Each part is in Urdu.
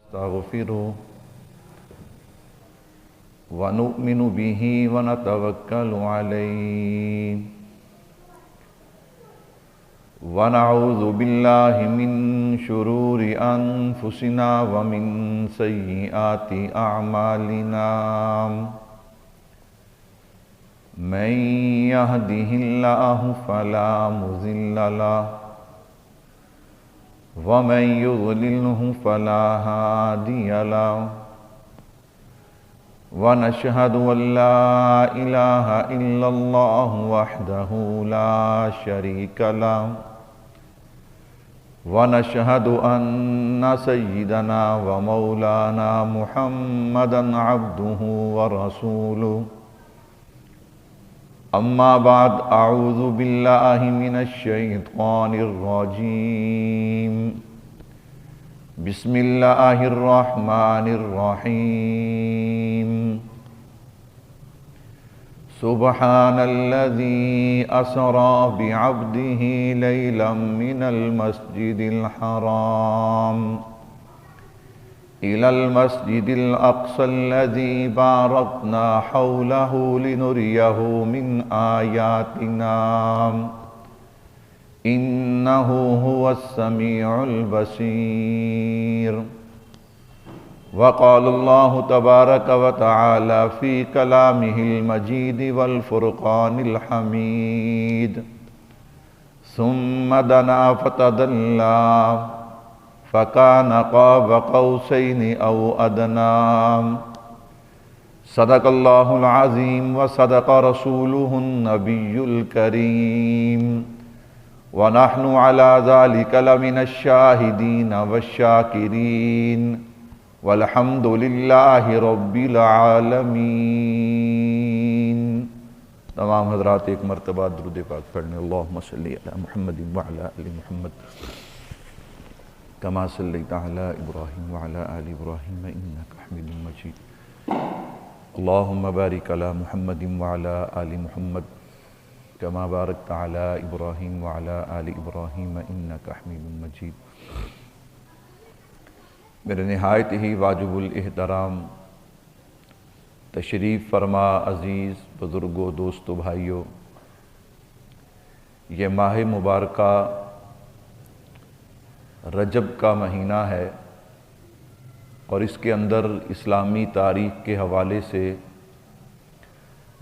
نستغفره ونؤمن به ونتوكل عليه ونعوذ بالله من شرور أنفسنا ومن سيئات أعمالنا من يهده الله فلا مضل له ومن يضلله فلا هادي له ونشهد أن لا إله إلا الله وحده لا شريك له ونشهد أن سيدنا ومولانا محمدا عبده ورسوله أما بعد أعوذ بالله من الشيطان الرجيم بسم الله الرحمن الرحيم سبحان الذي أسرى بعبده ليلا من المسجد الحرام إلى المسجد الأقصى الذي باركنا حوله لنريه من آياتنا إنه هو السميع البصير وقال الله تبارك وتعالى في كلامه المجيد والفرقان الحميد ثم دنا فتدلى فكان قاب قوسين أو أدنى صدق الله العظيم وصدق رسوله النبي الكريم ونحن على ذلك لمن الشاهدين والشاكرين والحمد لله رب العالمين۔ تمام حضرات ایک مرتبہ درود پاک پڑھنے اللہم صلی علی محمد وعلی آل محمد كما صليت على إبراهيم وعلى آل إبراهيم إنك حميد مجيد اللهم بارك على محمد وعلى آل محمد كما باركت على إبراهيم وعلى آل إبراهيم إنك حميد مجيد۔ میرے نہایت ہی واجب الاحترام تشریف فرما عزیز بزرگوں دوستو بھائیوں، یہ ماہ مبارکہ رجب کا مہینہ ہے اور اس کے اندر اسلامی تاریخ کے حوالے سے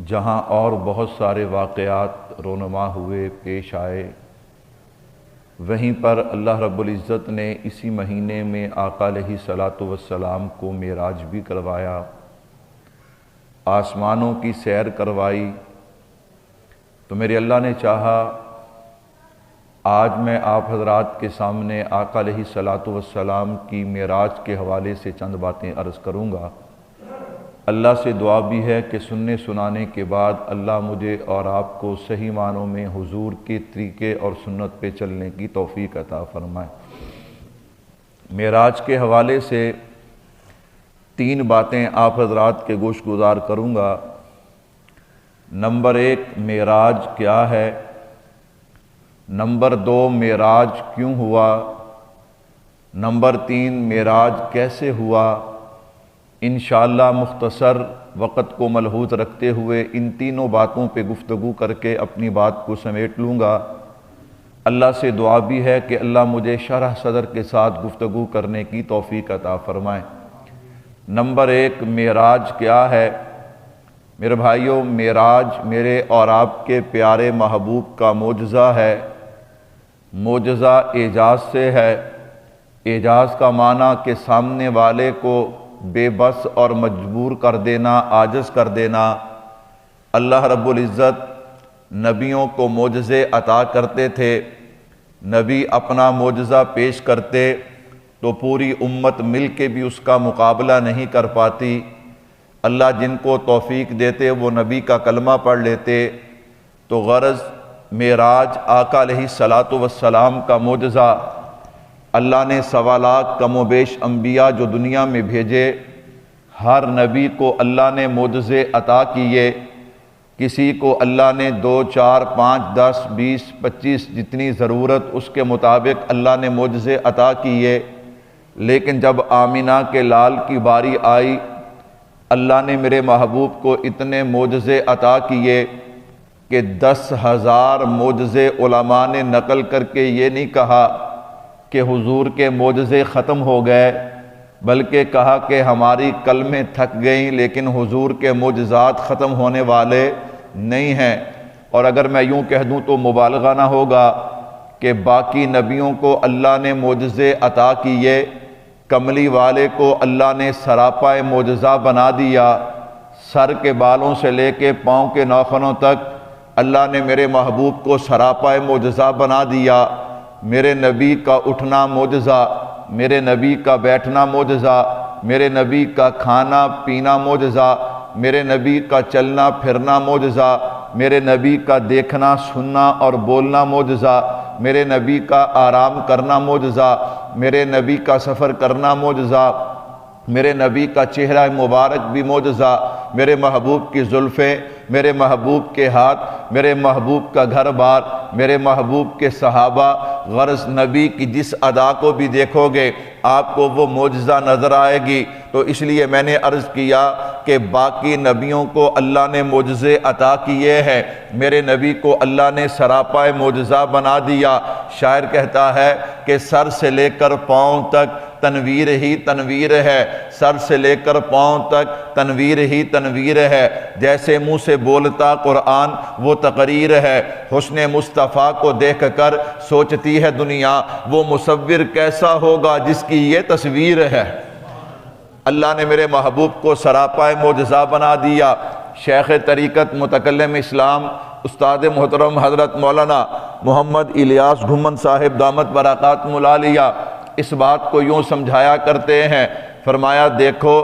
جہاں اور بہت سارے واقعات رونما ہوئے پیش آئے، وہیں پر اللہ رب العزت نے اسی مہینے میں آقا علیہ الصلاۃ والسلام کو معراج بھی کروایا، آسمانوں کی سیر کروائی۔ تو میرے اللہ نے چاہا آج میں آپ حضرات کے سامنے آقا علیہ الصلاۃ والسلام کی معراج کے حوالے سے چند باتیں عرض کروں گا۔ اللہ سے دعا بھی ہے کہ سننے سنانے کے بعد اللہ مجھے اور آپ کو صحیح معنوں میں حضور کے طریقے اور سنت پہ چلنے کی توفیق عطا فرمائے۔ معراج کے حوالے سے 3 باتیں آپ حضرات کے گوش گزار کروں گا۔ نمبر 1 معراج کیا ہے، نمبر 2 معراج کیوں ہوا، نمبر 3 معراج کیسے ہوا۔ انشاءاللہ مختصر وقت کو ملحوظ رکھتے ہوئے ان تینوں باتوں پہ گفتگو کر کے اپنی بات کو سمیٹ لوں گا۔ اللہ سے دعا بھی ہے کہ اللہ مجھے شرح صدر کے ساتھ گفتگو کرنے کی توفیق عطا فرمائے۔ نمبر 1 معراج کیا ہے؟ میرے بھائیوں، معراج میرے اور آپ کے پیارے محبوب کا معجزہ ہے۔ معجزہ اعجاز سے ہے۔ اعجاز کا معنی کہ سامنے والے کو بے بس اور مجبور کر دینا، عاجز کر دینا۔ اللہ رب العزت نبیوں کو معجزے عطا کرتے تھے، نبی اپنا معجزہ پیش کرتے تو پوری امت مل کے بھی اس کا مقابلہ نہیں کر پاتی۔ اللہ جن کو توفیق دیتے وہ نبی کا کلمہ پڑھ لیتے۔ تو غرض معراج آقا علیہ الصلاۃ والسلام کا معجزہ، اللہ نے 1.25 لاکھ کم و بیش انبیاء جو دنیا میں بھیجے، ہر نبی کو اللہ نے معجزے عطا کیے۔ کسی کو اللہ نے 2 4 5 10 20 25 جتنی ضرورت اس کے مطابق اللہ نے معجزے عطا کیے، لیکن جب آمینہ کے لال کی باری آئی، اللہ نے میرے محبوب کو اتنے معجزے عطا کیے کہ 10,000 معجزے علماء نے نقل کر کے یہ نہیں کہا کہ حضور کے معجزے ختم ہو گئے، بلکہ کہا کہ ہماری کلمیں تھک گئیں لیکن حضور کے معجزات ختم ہونے والے نہیں ہیں۔ اور اگر میں یوں کہہ دوں تو مبالغہ نہ ہوگا کہ باقی نبیوں کو اللہ نے معجزے عطا کیے، کملی والے کو اللہ نے سراپا معجزہ بنا دیا، سر کے بالوں سے لے کے پاؤں کے ناخنوں تک اللہ نے میرے محبوب کو سراپا معجزہ بنا دیا۔ میرے نبی کا اٹھنا معجزہ، میرے نبی کا بیٹھنا معجزہ، میرے نبی کا کھانا پینا معجزہ، میرے نبی کا چلنا پھرنا معجزہ، میرے نبی کا دیکھنا سننا اور بولنا معجزہ، میرے نبی کا آرام کرنا معجزہ، میرے نبی کا سفر کرنا معجزہ، میرے نبی کا چہرہ مبارک بھی معجزہ، میرے محبوب کی زلفیں، میرے محبوب کے ہاتھ، میرے محبوب کا گھر بار، میرے محبوب کے صحابہ، غرض نبی کی جس ادا کو بھی دیکھو گے آپ کو وہ معجزہ نظر آئے گی۔ تو اس لیے میں نے عرض کیا کہ باقی نبیوں کو اللہ نے معجزے عطا کیے ہیں، میرے نبی کو اللہ نے سراپا معجزہ بنا دیا۔ شاعر کہتا ہے کہ سر سے لے کر پاؤں تک تنویر ہی تنویر ہے، سر سے لے کر پاؤں تک تنویر ہی تنویر ہے، جیسے منہ سے بولتا قرآن وہ تقریر ہے، حسن مصطفیٰ کو دیکھ کر سوچتی ہے دنیا وہ مصور کیسا ہوگا جس کی یہ تصویر ہے۔ اللہ نے میرے محبوب کو سراپا معجزہ بنا دیا۔ شیخ طریقت متکلم اسلام استاد محترم حضرت مولانا محمد الیاس گھمن صاحب دامت برکاتہم العالیہ اس بات کو یوں سمجھایا کرتے ہیں، فرمایا دیکھو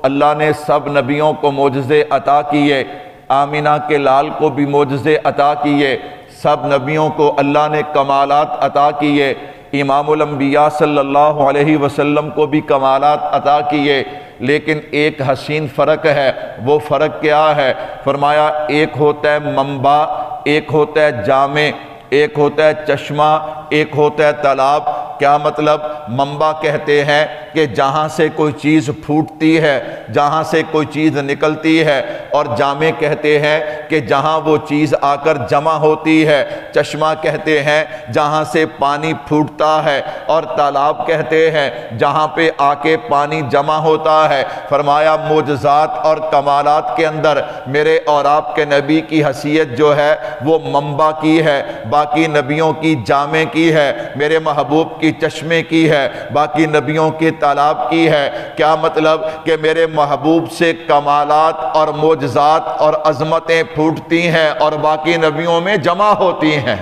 اللہ نے سب نبیوں کو معجزے عطا کیے، آمینہ کے لال کو بھی معجزے عطا کیے، سب نبیوں کو اللہ نے کمالات عطا کیے، امام الانبیاء صلی اللہ علیہ وسلم کو بھی کمالات عطا کیے، لیکن ایک حسین فرق ہے۔ وہ فرق کیا ہے؟ فرمایا ایک ہوتا ہے منبع، ایک ہوتا ہے جامع، ایک ہوتا ہے چشمہ، ایک ہوتا ہے تالاب۔ کیا مطلب؟ منبع کہتے ہیں کہ جہاں سے کوئی چیز پھوٹتی ہے، جہاں سے کوئی چیز نکلتی ہے، اور جامع کہتے ہیں کہ جہاں وہ چیز آ کر جمع ہوتی ہے، چشمہ کہتے ہیں جہاں سے پانی پھوٹتا ہے، اور تالاب کہتے ہیں جہاں پہ آ کے پانی جمع ہوتا ہے۔ فرمایا معجزات اور کمالات کے اندر میرے اور آپ کے نبی کی حیثیت جو ہے وہ منبع کی ہے، باقی نبیوں کی جامع کی ہے، میرے محبوب کی چشمے کی ہے، باقی نبیوں کے تالاب کی ہے۔ کیا مطلب؟ کہ میرے محبوب سے کمالات اور معجزات اور عظمتیں پھوٹتی ہیں اور باقی نبیوں میں جمع ہوتی ہیں۔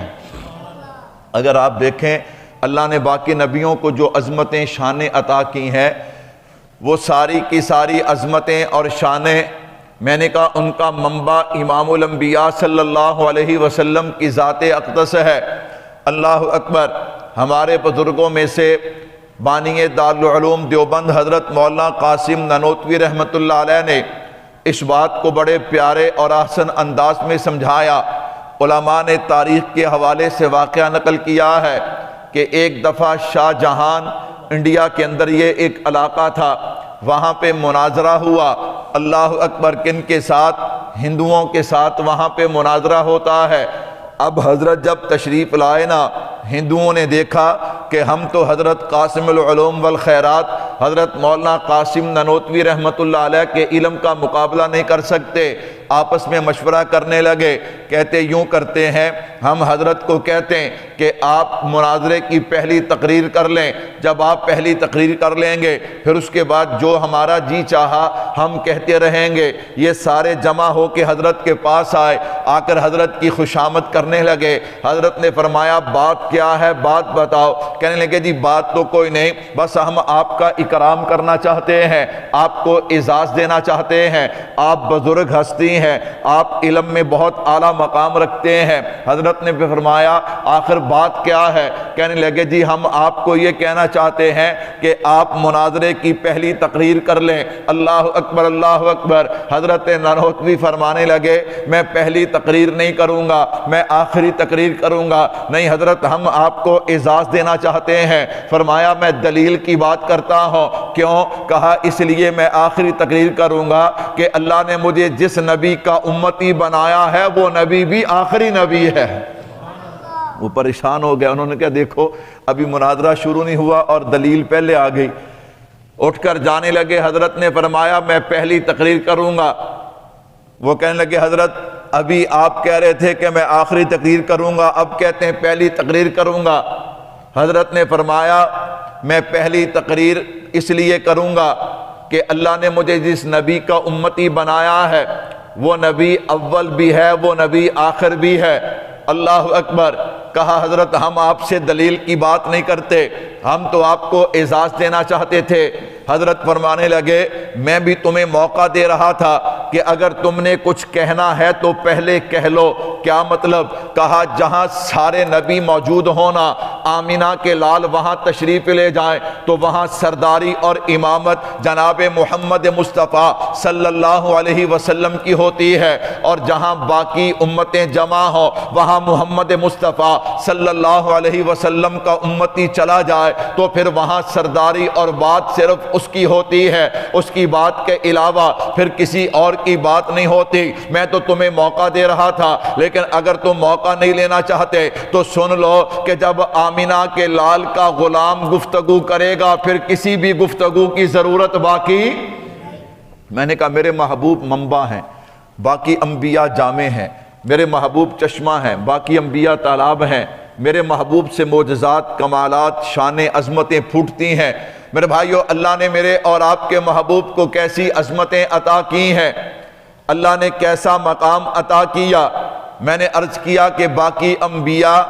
اگر آپ دیکھیں اللہ نے باقی نبیوں کو جو عظمتیں شانیں عطا کی ہیں وہ ساری کی ساری عظمتیں اور شانیں میں نے کہا ان کا منبع امام الانبیاء صلی اللہ علیہ وسلم کی ذات اقدس ہے۔ اللہ اکبر۔ ہمارے بزرگوں میں سے بانی دارالعلوم دیوبند حضرت مولانا قاسم نانوتوی رحمۃ اللہ علیہ نے اس بات کو بڑے پیارے اور احسن انداز میں سمجھایا۔ علماء نے تاریخ کے حوالے سے واقعہ نقل کیا ہے کہ ایک دفعہ شاہ جہان انڈیا کے اندر یہ ایک علاقہ تھا، وہاں پہ مناظرہ ہوا۔ اللہ اکبر۔ کن کے ساتھ؟ ہندوؤں کے ساتھ وہاں پہ مناظرہ ہوتا ہے۔ اب حضرت جب تشریف لائے نا، ہندوؤں نے دیکھا کہ ہم تو حضرت قاسم العلوم والخیرات حضرت مولانا قاسم نانوتوی رحمۃ اللہ علیہ کے علم کا مقابلہ نہیں کر سکتے۔ آپس میں مشورہ کرنے لگے، کہتے یوں کرتے ہیں ہم حضرت کو کہتے ہیں کہ آپ مناظرے کی پہلی تقریر کر لیں، جب آپ پہلی تقریر کر لیں گے پھر اس کے بعد جو ہمارا جی چاہا ہم کہتے رہیں گے۔ یہ سارے جمع ہو کے حضرت کے پاس آئے، آ کر حضرت کی خوشامد کرنے لگے۔ حضرت نے فرمایا بات کیا ہے؟ بات بتاؤ۔ کہنے لگے جی بات تو کوئی نہیں، بس ہم آپ کا اکرام کرنا چاہتے ہیں، آپ کو اعزاز دینا چاہتے ہیں، آپ بزرگ ہستی ہیں، آپ علم میں بہت اعلیٰ مقام رکھتے ہیں۔ حضرت نے فرمایا آخر بات کیا ہے؟ کہنے لگے جی ہم آپ کو یہ کہنا چاہتے ہیں کہ آپ مناظرے کی پہلی تقریر کر لیں۔ اللہ اکبر اللہ اکبر۔ حضرت نانوتوی فرمانے لگے میں پہلی تقریر نہیں کروں گا، میں آخری تقریر کروں گا۔ نہیں حضرت، ہم آپ کو اعزاز دینا چاہتے ہیں۔ فرمایا میں دلیل کی بات کرتا ہوں۔ کیوں؟ کہا اس لیے میں آخری تقریر کروں گا کہ اللہ نے مجھے جس نبی کا امتی بنایا ہے وہ نبی بھی آخری نبی ہے۔ وہ پریشان ہو گیا، انہوں نے کہا دیکھو ابھی مناظرہ شروع نہیں ہوا اور دلیل پہلے آ گئی۔ اٹھ کر جانے لگے۔ حضرت نے فرمایا میں پہلی تقریر کروں گا۔ وہ کہنے لگے حضرت ابھی آپ کہہ رہے تھے کہ میں آخری تقریر کروں گا، اب کہتے ہیں پہلی تقریر کروں گا۔ حضرت نے فرمایا میں پہلی تقریر اس لیے کروں گا کہ اللہ نے مجھے جس نبی کا امتی بنایا ہے وہ نبی اول بھی ہے، وہ نبی آخر بھی ہے۔ اللہ اکبر۔ کہا حضرت ہم آپ سے دلیل کی بات نہیں کرتے، ہم تو آپ کو اعزاز دینا چاہتے تھے۔ حضرت فرمانے لگے میں بھی تمہیں موقع دے رہا تھا کہ اگر تم نے کچھ کہنا ہے تو پہلے کہہ لو۔ کیا مطلب؟ کہا جہاں سارے نبی موجود ہونا، آمینہ کے لال وہاں تشریف لے جائیں تو وہاں سرداری اور امامت جناب محمد مصطفیٰ صلی اللہ علیہ وسلم کی ہوتی ہے، اور جہاں باقی امتیں جمع ہوں وہاں محمد مصطفیٰ صلی اللہ علیہ وسلم کا امتی چلا جائے تو پھر وہاں سرداری اور بات صرف اس کی ہوتی ہے، اس کی بات کے علاوہ پھر کسی اور کی بات نہیں ہوتی۔ میں تو تمہیں موقع دے رہا تھا، لیکن اگر تم موقع نہیں لینا چاہتے تو سن لو کہ جب آمینہ کے لال کا غلام گفتگو کرے گا پھر کسی بھی گفتگو کی ضرورت باقی۔ میں نے کہا میرے محبوب منبع ہیں، باقی انبیاء جامع ہیں، میرے محبوب چشمہ ہیں، باقی انبیاء تالاب ہیں، میرے محبوب سے معجزات، کمالات، شان عظمتیں پھوٹتی ہیں۔ میرے بھائیو اللہ نے میرے اور آپ کے محبوب کو کیسی عظمتیں عطا کی ہیں، اللہ نے کیسا مقام عطا کیا۔ میں نے عرض کیا کہ باقی انبیاء،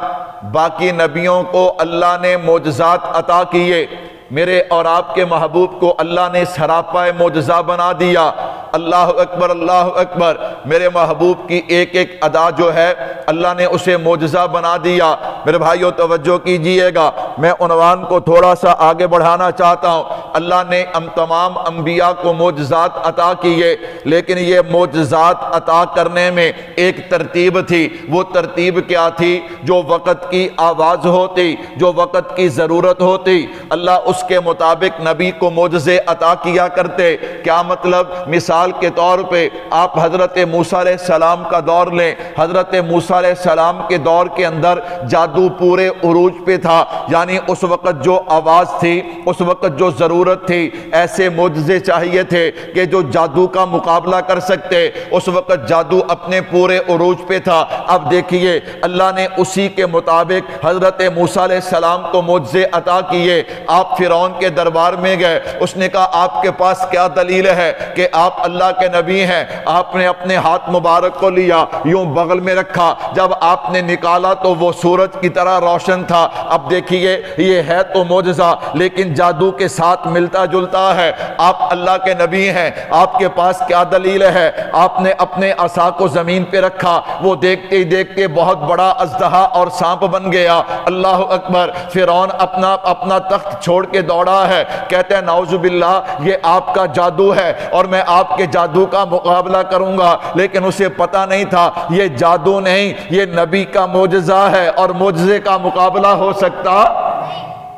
باقی نبیوں کو اللہ نے معجزات عطا کیے، میرے اور آپ کے محبوب کو اللہ نے سراپا معجزہ بنا دیا۔ اللہ اکبر اللہ اکبر۔ میرے محبوب کی ایک ایک ادا جو ہے اللہ نے اسے معجزہ بنا دیا۔ میرے بھائیو توجہ کیجئے گا، میں عنوان کو تھوڑا سا آگے بڑھانا چاہتا ہوں۔ اللہ نے تمام انبیاء کو معجزات عطا کیے، لیکن یہ معجزات عطا کرنے میں ایک ترتیب تھی۔ وہ ترتیب کیا تھی؟ جو وقت کی آواز ہوتی، جو وقت کی ضرورت ہوتی، اللہ اس کے مطابق نبی کو معجزے عطا کیا کرتے۔ کیا مطلب؟ مثال کے طور پہ آپ حضرت موسیٰ علیہ السلام کا دور لیں۔ حضرت موسیٰ علیہ السلام کے دور کے اندر جادو پورے عروج پہ تھا، یعنی اس وقت جو آواز تھی، اس وقت جو ضرورت تھی، ایسے معجزے چاہیے تھے کہ جو جادو کا مقابلہ کر سکتے۔ اس وقت جادو اپنے پورے عروج پہ تھا۔ اب دیکھیے اللہ نے اسی کے مطابق حضرت موسیٰ علیہ السلام کو معجزے عطا کیے۔ آپ فرعون کے دربار میں گئے، اس نے کہا آپ کے پاس کیا دلیل ہے کہ آپ اللہ کے نبی ہیں؟ آپ نے اپنے ہاتھ مبارک کو لیا، یوں بغل میں رکھا، جب آپ نے نکالا تو وہ سورج کی طرح روشن تھا۔ اب دیکھیے یہ ہے تو معجزہ، لیکن جادو کے ساتھ ملتا جلتا ہے۔ آپ اللہ کے نبی ہیں، آپ کے پاس کیا دلیل ہے؟ آپ نے اپنے عصا کو زمین پہ رکھا، وہ دیکھتے ہی دیکھتے بہت بڑا اژدہا اور سانپ بن گیا۔ اللہ اکبر۔ فرعون اپنا تخت چھوڑ کے دوڑا ہے، کہتے ہیں نعوذ باللہ یہ آپ کا جادو ہے اور میں آپ کے جادو کا مقابلہ کروں گا، لیکن اسے پتہ نہیں تھا یہ جادو نہیں، یہ نبی کا معجزہ ہے، اور معجزے کا مقابلہ ہو سکتا؟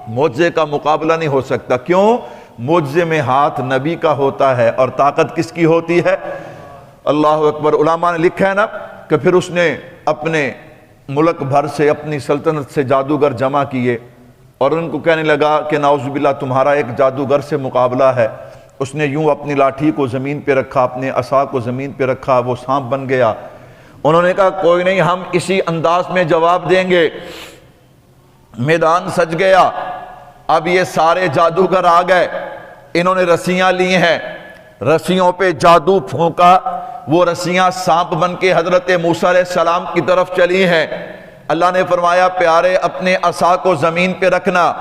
معجزے کا مقابلہ نہیں ہو سکتا۔ کیوں؟ معجزے میں ہاتھ نبی کا ہوتا ہے اور طاقت کس کی ہوتی ہے؟ اللہ اکبر۔ علماء نے لکھا ہے نا کہ پھر اس نے اپنے ملک بھر سے، اپنی سلطنت سے جادوگر جمع کیے اور ان کو کہنے لگا کہ نعوذ باللہ تمہارا ایک جادوگر سے مقابلہ ہے۔ اس نے یوں اپنی لاٹھی کو زمین پہ رکھا، اپنے عصا کو زمین پہ رکھا، وہ سانپ بن گیا۔ انہوں نے کہا کوئی نہیں، ہم اسی انداز میں جواب دیں گے۔ میدان سج گیا۔ اب یہ سارے جادوگر آ گئے، انہوں نے رسیاں لی ہیں، رسیوں پہ جادو پھونکا، وہ رسیاں سانپ بن کے حضرت موسیٰ علیہ السلام کی طرف چلی ہیں۔ اللہ نے فرمایا پیارے اپنے عصا کو زمین پہ رکھنا۔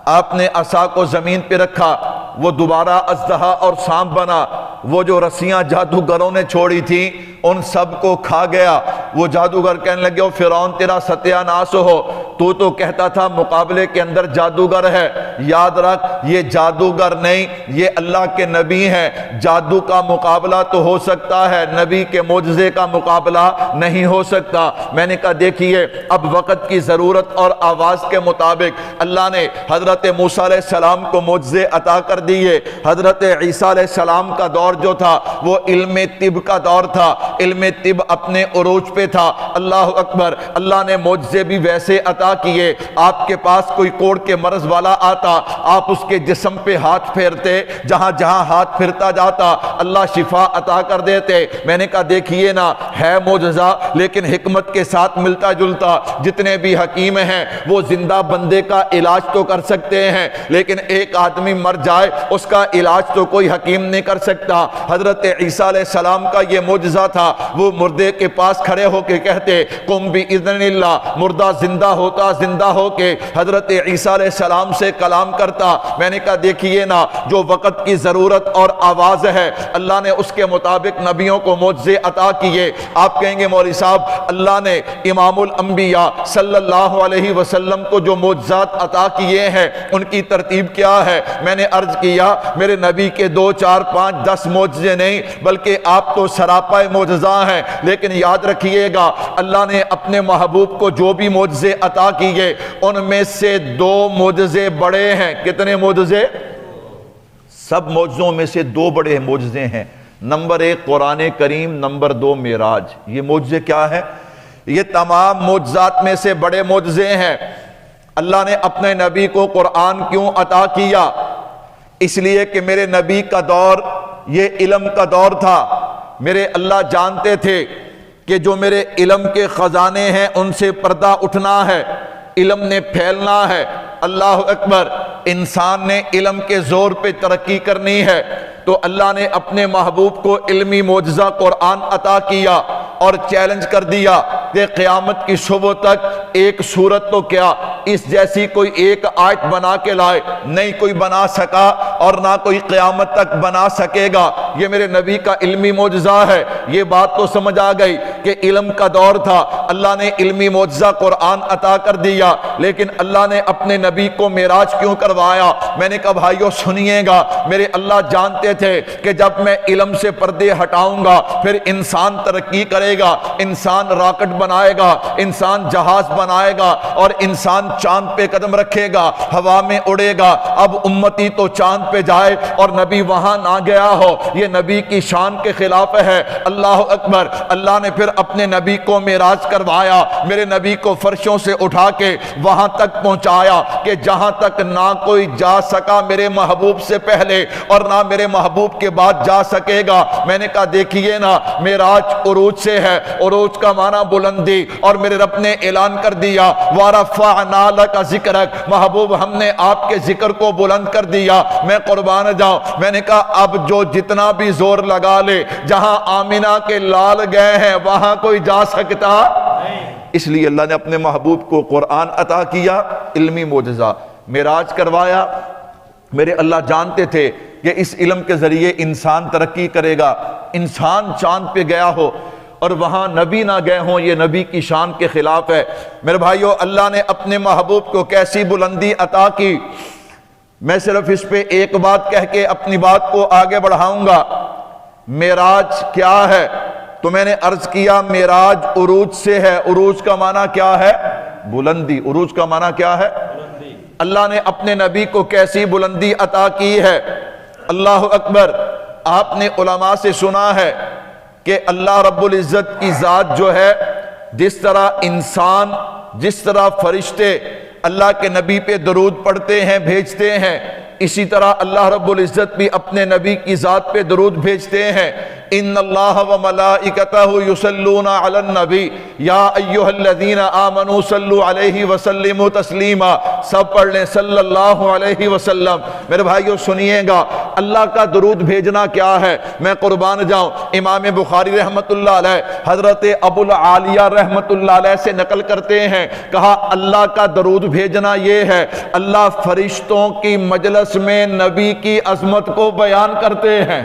آپ نے عصا کو زمین پہ رکھا، وہ دوبارہ اژدہا اور سانپ بنا۔ وہ جو رسیاں جادوگروں نے چھوڑی تھیں ان سب کو کھا گیا۔ وہ جادوگر کہنے لگے او فرعون تیرا ستیہ ناس ہو، تو کہتا تھا مقابلے کے اندر جادوگر ہے، یاد رکھ یہ جادوگر نہیں، یہ اللہ کے نبی ہیں، جادو کا مقابلہ تو ہو سکتا ہے، نبی کے معجزے کا مقابلہ نہیں ہو سکتا۔ میں نے کہا دیکھیے اب وقت کی ضرورت اور آواز کے مطابق اللہ نے حضرت موسیٰ علیہ السلام کو معجزے عطا کر دیے۔ حضرت عیسیٰ علیہ السلام کا دور جو تھا وہ علم طب کا دور تھا، علم طب اپنے عروج پہ تھا۔ اللہ اکبر، اللہ نے معجزے بھی ویسے عطا کیے، آپ کے پاس کوئی کوڑ کے مرض والا آتا، آپ اس کے جسم پہ ہاتھ پھیرتے، جہاں جہاں ہاتھ پھرتا جاتا اللہ شفا عطا کر دیتے۔ میں نے کہا دیکھیے نا ہے معجزہ لیکن حکمت کے ساتھ ملتا جلتا، جتنے بھی حکیم ہیں وہ زندہ بندے کا علاج تو کر سکتے ہیں لیکن ایک آدمی مر جائے اس کا علاج تو کوئی حکیم نہیں کر سکتا۔ حضرت عیسیٰ علیہ السلام کا یہ معجزہ تھا، وہ مردے کے پاس کھڑے ہو کے کہتے قم بإذن اللہ، مردہ زندہ ہوتا، زندہ ہو کے حضرت عیسیٰ علیہ السلام سے کلام کرتا۔ میں نے کہا دیکھیے نا جو وقت کی ضرورت اور آواز ہے اللہ نے اس کے مطابق نبیوں کو معجزے عطا کیے۔ آپ کہیں گے مولوی صاحب اللہ نے امام الانبیاء صلی اللہ علیہ وسلم کو جو معجزات عطا کیے ہیں ان کی ترتیب کیا ہے؟ میں نے عرض کیا میرے نبی کے 2 4 5 10 معجزے نہیں بلکہ آپ تو سراپا معجزہ ہیں، لیکن یاد رکھیے گا اللہ نے اپنے محبوب کو جو بھی معجزے عطا کیے ان میں سے 2 معجزے بڑے ہیں۔ کتنے معجزے؟ سب معجزوں میں سے 2 بڑے معجزے ہیں، نمبر 1 قرآن کریم، نمبر 2 معراج۔ یہ معجزے کیا ہے؟ یہ تمام معجزات میں سے بڑے معجزے ہیں۔ اللہ نے اپنے نبی کو قرآن کیوں عطا کیا؟ اس لیے کہ میرے نبی کا دور یہ علم کا دور تھا، میرے اللہ جانتے تھے کہ جو میرے علم کے خزانے ہیں ان سے پردہ اٹھنا ہے، علم نے پھیلنا ہے۔ اللہ اکبر، انسان نے علم کے زور پہ ترقی کرنی ہے تو اللہ نے اپنے محبوب کو علمی معجزہ قرآن عطا کیا اور چیلنج کر دیا کہ قیامت کی صبح تک ایک سورت تو کیا اس جیسی کوئی ایک آیت بنا کے لائے، نہیں کوئی بنا سکا اور نہ کوئی قیامت تک بنا سکے گا۔ یہ میرے نبی کا علمی معجزہ ہے۔ یہ بات تو سمجھ آ گئی کہ علم کا دور تھا، اللہ نے علمی معجزہ قرآن عطا کر دیا، لیکن اللہ نے اپنے نبی کو معراج کیوں کروایا؟ میں نے کہا بھائیو سنیے گا، میرے اللہ جانتے تھے کہ جب میں علم سے پردے ہٹاؤں گا پھر انسان ترقی کرے گا، انسان راکٹ بنائے گا، انسان جہاز بنائے گا اور انسان چاند پہ قدم رکھے گا، ہوا میں اڑے گا۔ اب امتی تو چاند پہ جائے اور نبی وہاں نہ گیا ہو، یہ نبی کی شان کے خلاف ہے۔ اللہ اکبر، اللہ نے پھر اپنے نبی کو معراج کروایا، میرے نبی کو فرشوں سے اٹھا کے وہاں تک پہنچایا کہ جہاں تک نہ کوئی جا سکا میرے محبوب سے پہلے اور نہ میرے محبوب کے بعد جا سکے گا۔ میں نے کہا دیکھیے نا معراج عروج سے ہے، عروج کا معنی بلندی، اور میرے رب نے اعلان کر دیا وَرَفَعْنَا لَكَ ذِكْرَكَ، محبوب ہم نے آپ کے ذکر کو بلند کر دیا۔ میں قربان جاؤں، میں نے کہا اب جو جتنا بھی زور لگا لے جہاں آمینہ کے لال گئے ہیں وہاں کوئی جا سکتا نہیں۔ اس لیے اللہ نے اپنے محبوب کو قرآن عطا کیا، علمی معجزہ معراج کروایا۔ میرے اللہ جانتے تھے کہ اس علم کے ذریعے انسان ترقی کرے گا، انسان چاند پہ گیا ہو اور وہاں نبی نہ گئے ہوں یہ نبی کی شان کے خلاف ہے۔ میرے بھائیو اللہ نے اپنے محبوب کو کیسی بلندی عطا کی، میں صرف اس پہ ایک بات کہہ کے اپنی بات کو آگے بڑھاؤں گا۔ معراج کیا ہے؟ تو میں نے عرض کیا معراج عروج سے ہے۔ عروج کا معنی کیا ہے؟ بلندی۔ عروج کا معنی کیا ہے؟ اللہ نے اپنے نبی کو کیسی بلندی عطا کی ہے؟ اللہ اکبر، آپ نے علماء سے سنا ہے کہ اللہ رب العزت کی ذات جو ہے، جس طرح انسان، جس طرح فرشتے اللہ کے نبی پہ درود پڑھتے ہیں بھیجتے ہیں، اسی طرح اللہ رب العزت بھی اپنے نبی کی ذات پہ درود بھیجتے ہیں۔ ان اللہ و ملائکتہ یصلون علی النبی یا ایھا الذین آمنوا صلوا علیہ وسلموا تسلیما، سب پڑھ لیں صلی اللہ علیہ وسلم۔ میرے بھائیو سنیے گا اللہ کا درود بھیجنا کیا ہے؟ میں قربان جاؤں، امام بخاری رحمت اللہ علیہ حضرت ابو العالیہ رحمت اللہ علیہ سے نقل کرتے ہیں، کہا اللہ کا درود بھیجنا یہ ہے اللہ فرشتوں کی مجلس میں نبی کی عظمت کو بیان کرتے ہیں۔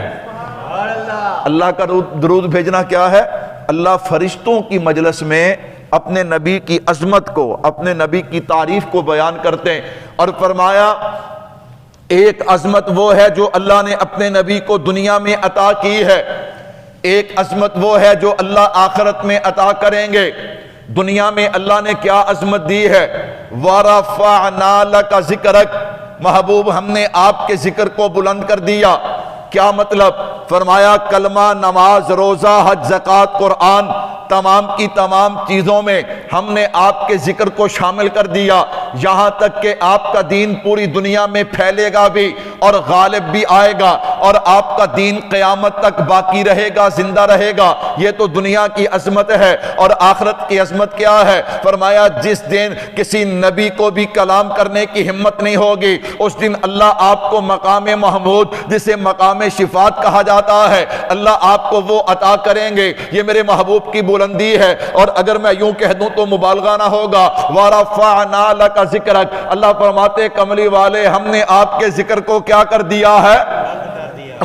اللہ کا درود بھیجنا کیا ہے؟ اللہ فرشتوں کی مجلس میں اپنے نبی کی عظمت کو، اپنے نبی کی تعریف کو بیان کرتے ہیں، اور فرمایا ایک عظمت وہ ہے جو اللہ نے اپنے نبی کو دنیا میں عطا کی ہے، ایک عظمت وہ ہے جو اللہ آخرت میں عطا کریں گے۔ دنیا میں اللہ نے کیا عظمت دی ہے؟ وَرَفَعْنَا لَكَ ذِكْرَكَ، محبوب ہم نے آپ کے ذکر کو بلند کر دیا۔ کیا مطلب؟ فرمایا کلمہ، نماز، روزہ، حج، زکوٰۃ، قرآن، تمام کی تمام چیزوں میں ہم نے آپ کے ذکر کو شامل کر دیا، یہاں تک کہ آپ کا دین پوری دنیا میں پھیلے گا بھی اور غالب بھی آئے گا، اور آپ کا دین قیامت تک باقی رہے گا، زندہ رہے گا۔ یہ تو دنیا کی عظمت ہے، اور آخرت کی عظمت کیا ہے؟ فرمایا جس دن کسی نبی کو بھی کلام کرنے کی ہمت نہیں ہوگی، اس دن اللہ آپ کو مقام محمود، جسے مقام شفاعت کہا جاتا ہے، اللہ آپ کو وہ عطا کریں گے۔ یہ میرے محبوب کی بلندی ہے، اور اگر میں یوں کہہ دوں تو مبالغہ نہ ہوگا۔ وَرَفَعْنَا لَكَ ذِكْرَكَ، اللہ فرماتے کملی والے ہم نے آپ کے ذکر کو کیا کر دیا ہے؟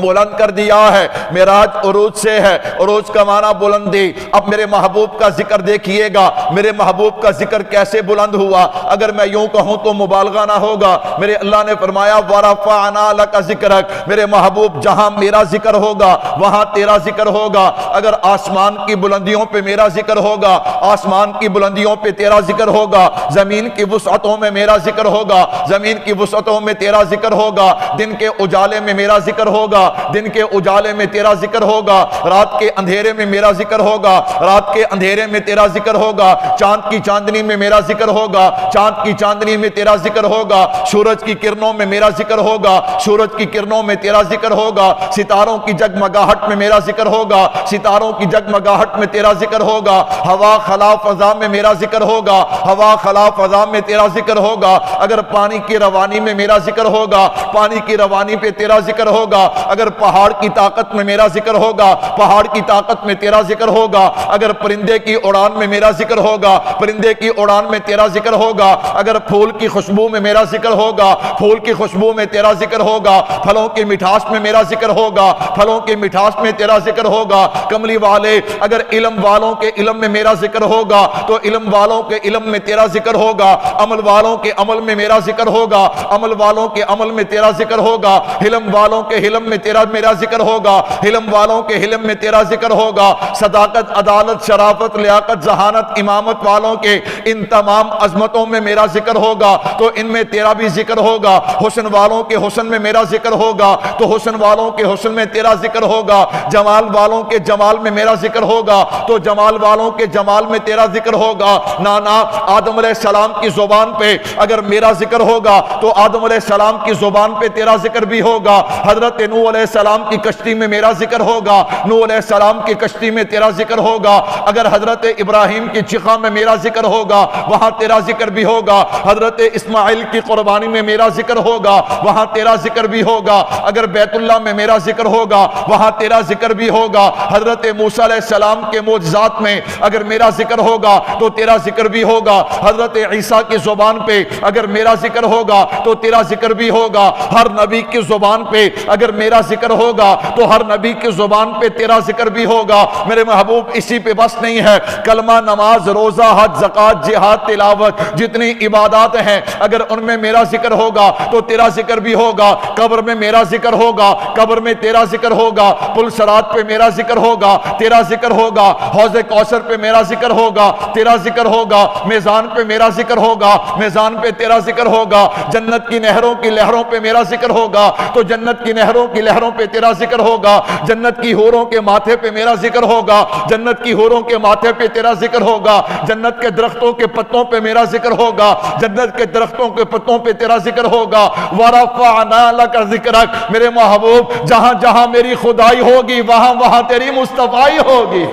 بلند کر دیا ہے۔ معراج عروج سے ہے، عروج کا معنی بلندی۔ اب میرے محبوب کا ذکر دیکھیے گا، میرے محبوب کا ذکر کیسے بلند ہوا، اگر میں یوں کہوں تو مبالغہ نہ ہوگا۔ میرے اللہ نے فرمایا وَرَفَعْنَا لَكَ ذِكْرَكَ، میرے محبوب جہاں میرا ذکر ہوگا وہاں تیرا ذکر ہوگا۔ اگر آسمان کی بلندیوں پہ میرا ذکر ہوگا، آسمان کی بلندیوں پہ تیرا ذکر ہوگا، زمین کی وسعتوں میں میرا ذکر ہوگا، زمین کی وسعتوں میں تیرا ذکر ہوگا، دن کے اجالے میں میرا ذکر ہوگا، دن کے اجالے میں تیرا ذکر ہوگا، رات کے اندھیرے میں میرا ذکر ہوگا، رات کے اندھیرے میں تیرا ذکر ہوگا، چاند کی چاندنی میں میرا ذکر ہوگا، چاند کی چاندنی میں تیرا ذکر ہوگا، سورج کی کرنوں میں میرا ذکر ہوگا، سورج کی کرنوں میں تیرا ذکر ہوگا، ستاروں کی جگمگاہٹ میں میرا ذکر ہوگا، ستاروں کی جگمگاہٹ میں تیرا ذکر ہوگا، ہوا خلا فضا میں میرا ذکر ہوگا، ہوا خلا فضا میں تیرا ذکر ہوگا، اگر پانی کی روانی میں میرا ذکر ہوگا، پانی کی روانی پہ تیرا ذکر ہوگا، اگر پہاڑ کی طاقت میں میرا ذکر ہوگا، پہاڑ کی طاقت میں تیرا ذکر ہوگا، اگر پرندے کی اڑان میں میرا ذکر ہوگا، پرندے کی اڑان میں تیرا ذکر ہوگا، اگر پھول کی خوشبو میں میرا ذکر ہوگا، پھول کی خوشبو میں تیرا ذکر ہوگا، پھلوں کی مٹھاس میں میرا ذکر ہوگا، پھلوں کی مٹھاس میں تیرا ذکر ہوگا۔ کملی والے اگر علم والوں کے علم میں میرا ذکر ہوگا تو علم والوں کے علم میں تیرا ذکر ہوگا، عمل والوں کے عمل میں میرا ذکر ہوگا، عمل والوں کے عمل میں تیرا ذکر ہوگا، حلم والوں کے حلم میں میرا ذکر ہوگا، حلم والوں کے حلم میں تیرا ذکر ہوگا، صداقت، عدالت، شرافت، لیاقت، ذہانت، امامت والوں کے ان تمام عظمتوں میں میرا ذکر ہوگا تو ان میں تیرا بھی ذکر ہوگا، حسن والوں کے حسن میں میرا ذکر ہوگا تو حسن والوں کے حسن میں تیرا ذکر ہوگا، جمال والوں کے جمال میں میرا ذکر ہوگا تو جمال والوں کے جمال میں تیرا ذکر ہوگا۔ نانا آدم علیہ السلام کی زبان پہ اگر میرا ذکر ہوگا تو آدم علیہ السلام کی زبان پہ تیرا ذکر بھی ہوگا، حضرت نوح علیہ السلام کی کشتی میں میرا ذکر ہوگا، نوح علیہ السلام کی کشتی میں تیرا ذکر ہوگا، اگر حضرت ابراہیم کی چخا میں میرا ذکر ہوگا وہاں تیرا ذکر بھی ہوگا، حضرت اسماعیل کی قربانی میں میرا ذکر ہوگا وہاں تیرا ذکر بھی ہوگا، اگر بیت اللہ میں میرا ذکر ہوگا وہاں تیرا ذکر بھی ہوگا، حضرت موسیٰ علیہ السلام کے معجزات میں اگر میرا ذکر ہوگا تو تیرا ذکر بھی ہوگا، حضرت عیسیٰ کی زبان پہ اگر میرا ذکر ہوگا تو تیرا ذکر بھی ہوگا، ہر نبی کی زبان پہ اگر میرا ذکر ہوگا تو ہر نبی کی زبان پہ تیرا ذکر بھی ہوگا۔ میرے محبوب اسی پہ بس نہیں ہے، کلمہ، نماز، روزہ، حج، زکوٰۃ، جہاد، تلاوت، جتنی عبادات ہیں اگر ان میں میرا ذکر ہوگا تو تیرا ذکر بھی ہوگا، قبر میں میرا ذکر ہوگا، قبر میں تیرا ذکر ہوگا، پل صراط پہ میرا ذکر ہوگا، تیرا ذکر ہوگا، حوض کوثر پہ میرا ذکر ہوگا، تیرا ذکر ہوگا، میزان پہ میرا ذکر ہوگا، میزان پہ تیرا ذکر ہوگا، جنت کی نہروں کی لہروں پہ میرا ذکر ہوگا تو جنت کی نہروں کی لہروں پہ تیرا ذکر ہوگا، جنت کی حوروں کے ماتھے پہ میرا ذکر ہوگا، جنت کی حوروں کے ماتھے پہ تیرا ذکر ہوگا، جنت کے درختوں کے پتوں پہ میرا ذکر ہوگا، جنت کے درختوں کے پتوں پہ تیرا ذکر ہوگا۔ وَرَفَعْنَا لَكَ ذِكْرَكَ، میرے محبوب جہاں جہاں میری خدائی ہوگی وہاں وہاں تیری مصطفائی ہوگی۔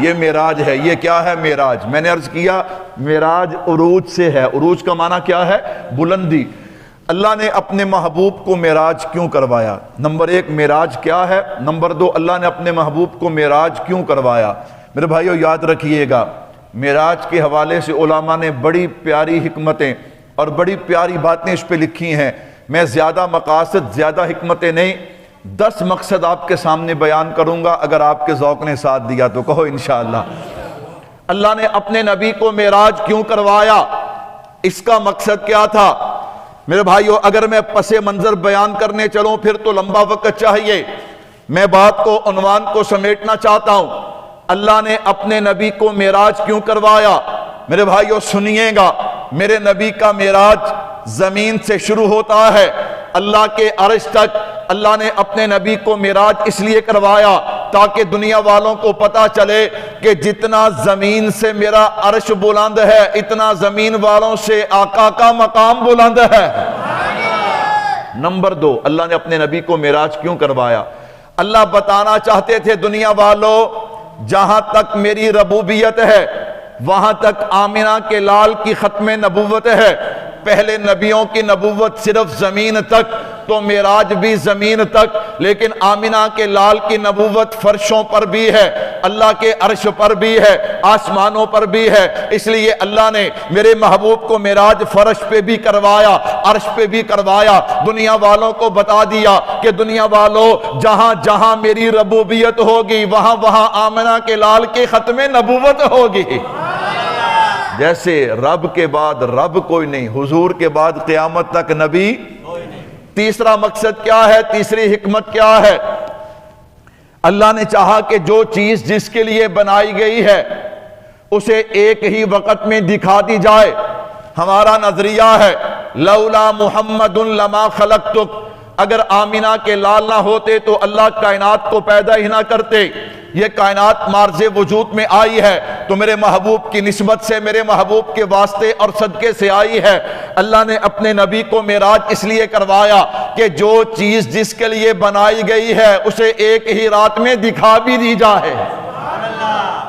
یہ معراج ہے۔ یہ کیا ہے معراج؟ میں نے عرض کیا معراج عروج سے ہے۔ عروج کا معنی کیا ہے؟ بلندی۔ اللہ نے اپنے محبوب کو معراج کیوں کروایا؟ نمبر ایک معراج کیا ہے؟ نمبر دو اللہ نے اپنے محبوب کو معراج کیوں کروایا؟ میرے بھائیو یاد رکھیے گا، معراج کے حوالے سے علماء نے بڑی پیاری حکمتیں اور بڑی پیاری باتیں اس پہ لکھی ہیں۔ میں زیادہ مقاصد، زیادہ حکمتیں نہیں، 10 مقصد آپ کے سامنے بیان کروں گا، اگر آپ کے ذوق نے ساتھ دیا تو کہو انشاءاللہ۔ اللہ نے اپنے نبی کو معراج کیوں کروایا، اس کا مقصد کیا تھا؟ میرے بھائیو، اگر میں پس منظر بیان کرنے چلوں پھر تو لمبا وقت چاہیے، میں بات کو عنوان کو سمیٹنا چاہتا ہوں۔ اللہ نے اپنے نبی کو معراج کیوں کروایا؟ میرے بھائیو سنیے گا، میرے نبی کا معراج زمین سے شروع ہوتا ہے اللہ کے عرش تک۔ اللہ نے اپنے نبی کو معراج اس لیے کروایا تاکہ دنیا والوں کو پتا چلے کہ جتنا زمین سے میرا عرش بلند ہے اتنا زمین والوں سے آقا کا مقام بلند ہے۔ نمبر 2، اللہ نے اپنے نبی کو معراج کیوں کروایا؟ اللہ بتانا چاہتے تھے دنیا والوں، جہاں تک میری ربوبیت ہے وہاں تک آمنہ کے لال کی ختم نبوت ہے۔ پہلے نبیوں کی نبوت صرف زمین تک، تو معراج بھی زمین تک، لیکن آمنہ کے لال کی نبوت فرشوں پر بھی ہے، اللہ کے عرش پر بھی ہے، آسمانوں پر بھی ہے۔ اس لیے اللہ نے میرے محبوب کو معراج فرش پہ بھی کروایا، عرش پہ بھی کروایا، دنیا والوں کو بتا دیا کہ دنیا والوں جہاں جہاں میری ربوبیت ہوگی وہاں وہاں آمنہ کے لال کی ختم نبوت ہوگی۔ جیسے رب کے بعد رب کوئی نہیں، حضور کے بعد قیامت تک نبی۔ تیسرا مقصد کیا ہے، تیسری حکمت کیا ہے؟ اللہ نے چاہا کہ جو چیز جس کے لیے بنائی گئی ہے اسے ایک ہی وقت میں دکھا دی جائے۔ ہمارا نظریہ ہے لولا محمد لما خلقتک، اگر آمنہ کے لال نہ ہوتے تو اللہ کائنات کو پیدا ہی نہ کرتے۔ یہ کائنات مارز وجود میں آئی ہے تو میرے محبوب کی نسبت سے، میرے محبوب کے واسطے اور صدقے سے آئی ہے۔ اللہ نے اپنے نبی کو معراج اس لیے کروایا کہ جو چیز جس کے لیے بنائی گئی ہے اسے ایک ہی رات میں دکھا بھی دی جائے۔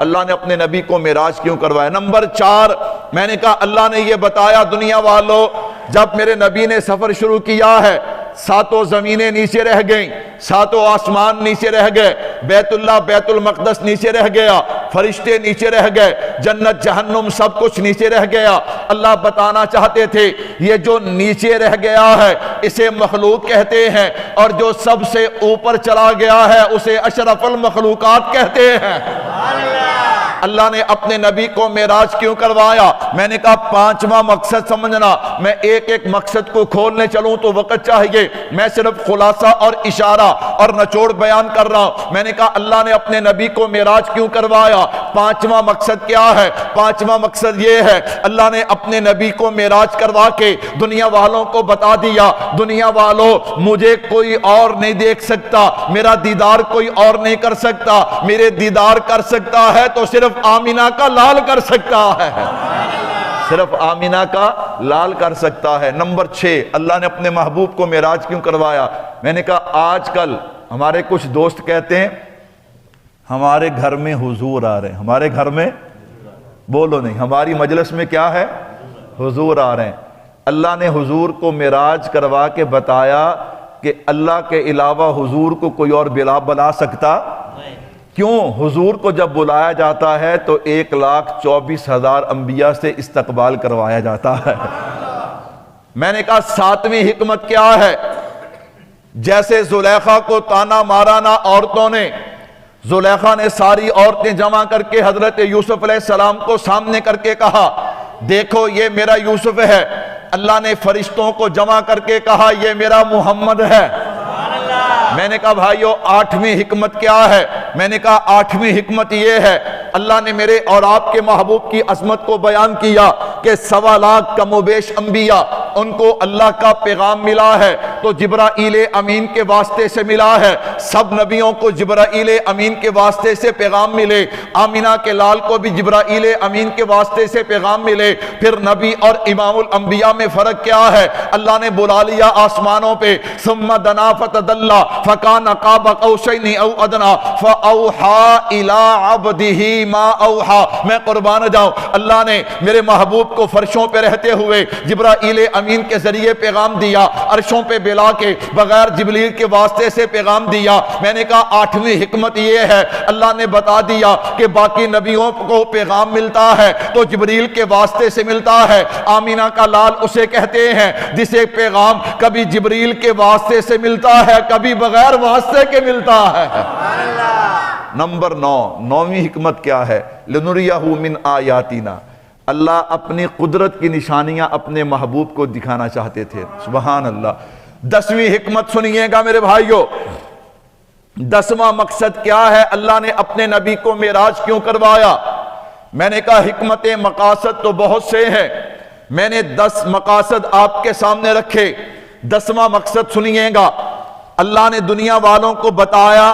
اللہ نے اپنے نبی کو معراج کیوں کروایا؟ نمبر 4، میں نے کہا اللہ نے یہ بتایا دنیا والوں، جب میرے نبی نے سفر شروع کیا ہے 7 زمینیں نیچے رہ گئیں، 7 آسمان نیچے رہ گئے، بیت اللہ بیت المقدس نیچے رہ گیا، فرشتے نیچے رہ گئے، جنت جہنم سب کچھ نیچے رہ گیا۔ اللہ بتانا چاہتے تھے یہ جو نیچے رہ گیا ہے اسے مخلوق کہتے ہیں، اور جو سب سے اوپر چلا گیا ہے اسے اشرف المخلوقات کہتے ہیں۔ اللہ نے اپنے نبی کو معراج کیوں کروایا؟ میں نے کہا 5واں مقصد سمجھنا، میں ایک ایک مقصد کو کھولنے چلوں تو وقت چاہیے، میں صرف خلاصہ اور اشارہ اور نچوڑ بیان کر رہا ہوں۔ میں نے کہا اللہ نے اپنے نبی کو معراج کیوں کروایا؟ 5واں مقصد کیا ہے؟ 5واں مقصد یہ ہے اللہ نے اپنے نبی کو معراج کروا کے دنیا والوں کو بتا دیا دنیا والوں مجھے کوئی اور نہیں دیکھ سکتا، میرا دیدار کوئی اور نہیں کر سکتا، میرے دیدار کر سکتا ہے تو صرف آمنہ کا لال کر سکتا ہے، صرف آمنہ کا لال کر سکتا ہے۔ نمبر 6، اللہ نے اپنے محبوب کو معراج کیوں کروایا؟ میں نے کہا آج کل ہمارے کچھ دوست کہتے ہیں ہمارے گھر میں حضور آ رہے ہیں، ہمارے گھر میں بولو نہیں، ہماری مجلس میں کیا ہے؟ حضور آ رہے ہیں۔ اللہ نے حضور کو معراج کروا کے بتایا کہ اللہ کے علاوہ حضور کو کوئی اور بلا سکتا؟ کیوں؟ حضور کو جب بلایا جاتا ہے تو 1,24,000 انبیاء سے استقبال کروایا جاتا ہے۔ میں نے کہا 7ویں حکمت کیا ہے؟ جیسے زلیخا کو تانا مارا نا عورتوں نے، زلیخا نے ساری عورتیں جمع کر کے حضرت یوسف علیہ السلام کو سامنے کر کے کہا دیکھو یہ میرا یوسف ہے۔ اللہ نے فرشتوں کو جمع کر کے کہا یہ میرا محمد ہے۔ میں نے کہا بھائیو 8ویں حکمت کیا ہے؟ میں نے کہا 8ویں حکمت یہ ہے اللہ نے میرے اور آپ کے محبوب کی عظمت کو بیان کیا کہ 1.25 لاکھ کم و بیش انبیاء ان کو اللہ کا پیغام ملا ہے تو جبرائیل امین کے واسطے سے ملا ہے۔ سب نبیوں کو جبرائیل امین کے واسطے سے پیغام ملے، آمنہ کے لال کو بھی جبرائیل امین کے واسطے سے پیغام ملے۔ پھر نبی اور امام الانبیاء میں فرق کیا ہے؟ اللہ نے بلا لیا آسمانوں پہ، ثم دنا فتدلا فکان قاب قوسین او ادنا فاوحى الى عبده ما اوحى۔ میں قربان جاؤں اللہ نے میرے محبوب کو فرشوں پہ رہتے ہوئے جبرائیل امین کے ذریعے پیغام دیا، عرشوں پہ بلا کے بغیر جبریل کے واسطے سے پیغام دیا. میں نے کہا 8ویں حکمت یہ ہے اللہ نے بتا دیا کہ باقی نبیوں کو پیغام ملتا ہے تو جبریل کے واسطے سے ملتا ہے. آمینہ کا لال اسے کہتے ہیں جسے پیغام کبھی جبریل کے واسطے سے ملتا ہے کبھی بغیر واسطے کے ملتا ہے. نمبر 9، 9ویں حکمت کیا ہے؟ لنُرِيَهُ مِنْ آیاتنا، اللہ اپنی قدرت کی نشانیاں اپنے محبوب کو دکھانا چاہتے تھے. سبحان اللہ. 10ویں حکمت سنیے گا میرے بھائیوں. 10واں مقصد کیا ہے؟ اللہ نے اپنے نبی کو معراج کیوں کروایا؟ میں نے کہا حکمت مقاصد تو بہت سے ہیں، میں نے 10 مقاصد آپ کے سامنے رکھے. 10واں مقصد سنیے گا. اللہ نے دنیا والوں کو بتایا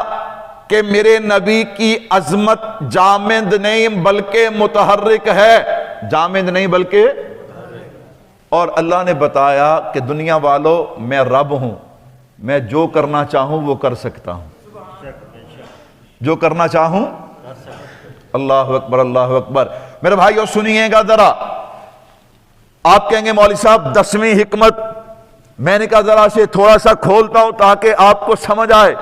کہ میرے نبی کی عظمت جامد نہیں بلکہ متحرک ہے. جامد نہیں بلکہ، اور اللہ نے بتایا کہ دنیا والوں میں رب ہوں، میں جو کرنا چاہوں وہ کر سکتا ہوں، جو کرنا چاہوں. اللہ اکبر، اللہ اکبر. میرے بھائیو سنیے گا ذرا. آپ کہیں گے مولوی صاحب 10ویں حکمت، میں نے کہا ذرا سے تھوڑا سا کھولتا ہوں تاکہ آپ کو سمجھ آئے.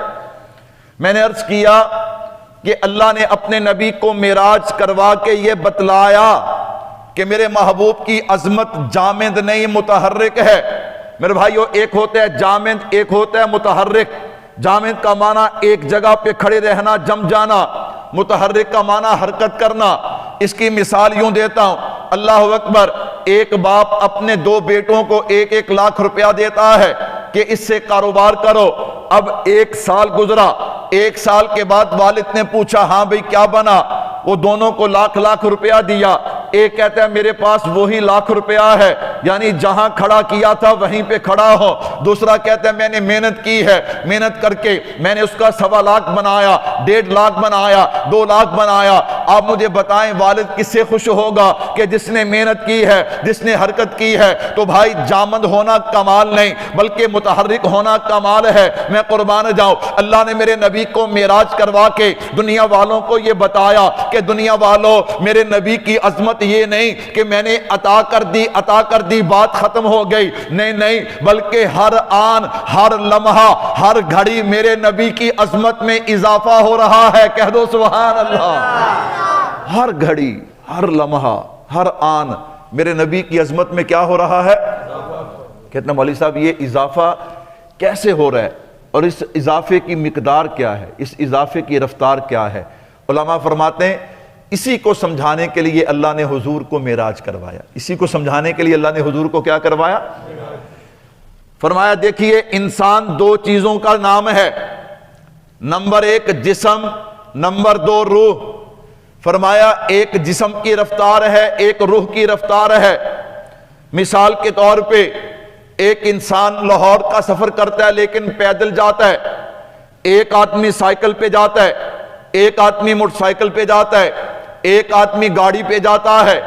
میں نے عرض کیا کہ اللہ نے اپنے نبی کو معراج کروا کے یہ بتلایا کہ میرے محبوب کی عظمت جامد نہیں متحرک ہے. میرے بھائیو ایک ہوتا ہے جامد، ایک ہوتا ہے متحرک. جامد کا معنی ایک جگہ پہ کھڑے رہنا، جم جانا. متحرک کا معنی حرکت کرنا. اس کی مثال یوں دیتا ہوں. اللہ اکبر. ایک باپ اپنے 2 بیٹوں کو 1-1 لاکھ روپیہ دیتا ہے کہ اس سے کاروبار کرو. اب 1 سال گزرا. 1 سال کے بعد والد نے پوچھا ہاں بھئی کیا بنا؟ وہ دونوں کو لاکھ روپیہ دیا. ایک کہتا ہے میرے پاس وہی لاکھ روپیہ ہے، یعنی جہاں کھڑا کیا تھا وہیں پہ کھڑا ہو. دوسرا کہتا ہے میں نے محنت کی ہے، محنت کر کے میں نے اس کا 1.25 لاکھ بنایا، 1.5 لاکھ بنایا، 2 لاکھ بنایا. آپ مجھے بتائیں والد کس سے خوش ہوگا؟ کہ جس نے محنت کی ہے، جس نے حرکت کی ہے. تو بھائی جامد ہونا کمال نہیں بلکہ متحرک ہونا کمال ہے. میں قربان جاؤں. اللہ نے میرے نبی کو معراج کروا کے دنیا والوں کو یہ بتایا کہ دنیا والوں میرے نبی کی عظمت یہ نہیں کہ میں نے عطا کر دی بات ختم ہو گئی. نہیں بلکہ ہر آن، ہر لمحہ، ہر گھڑی میرے نبی کی عظمت میں اضافہ ہو رہا ہے. کہہ دو سبحان اللہ. ہر گھڑی، ہر لمحہ، ہر آن میرے نبی کی عظمت میں کیا ہو رہا ہے؟ کہتے ہیں مولوی صاحب یہ اضافہ کیسے ہو رہا ہے اور اس اضافے کی مقدار کیا ہے، اس اضافے کی رفتار کیا ہے؟ علماء فرماتے ہیں اسی کو سمجھانے کے لیے اللہ نے حضور کو معراج کروایا. اسی کو سمجھانے کے لیے اللہ نے حضور کو کیا کروایا؟ فرمایا دیکھیے انسان 2 چیزوں کا نام ہے. نمبر 1 جسم، نمبر 2 روح. فرمایا ایک جسم کی رفتار ہے، ایک روح کی رفتار ہے. مثال کے طور پہ ایک انسان لاہور کا سفر کرتا ہے لیکن پیدل جاتا ہے. ایک آدمی سائیکل پہ جاتا ہے، ایک آدمی موٹر سائیکل پہ جاتا ہے، ایک آدمی گاڑی پہ جاتا ہے،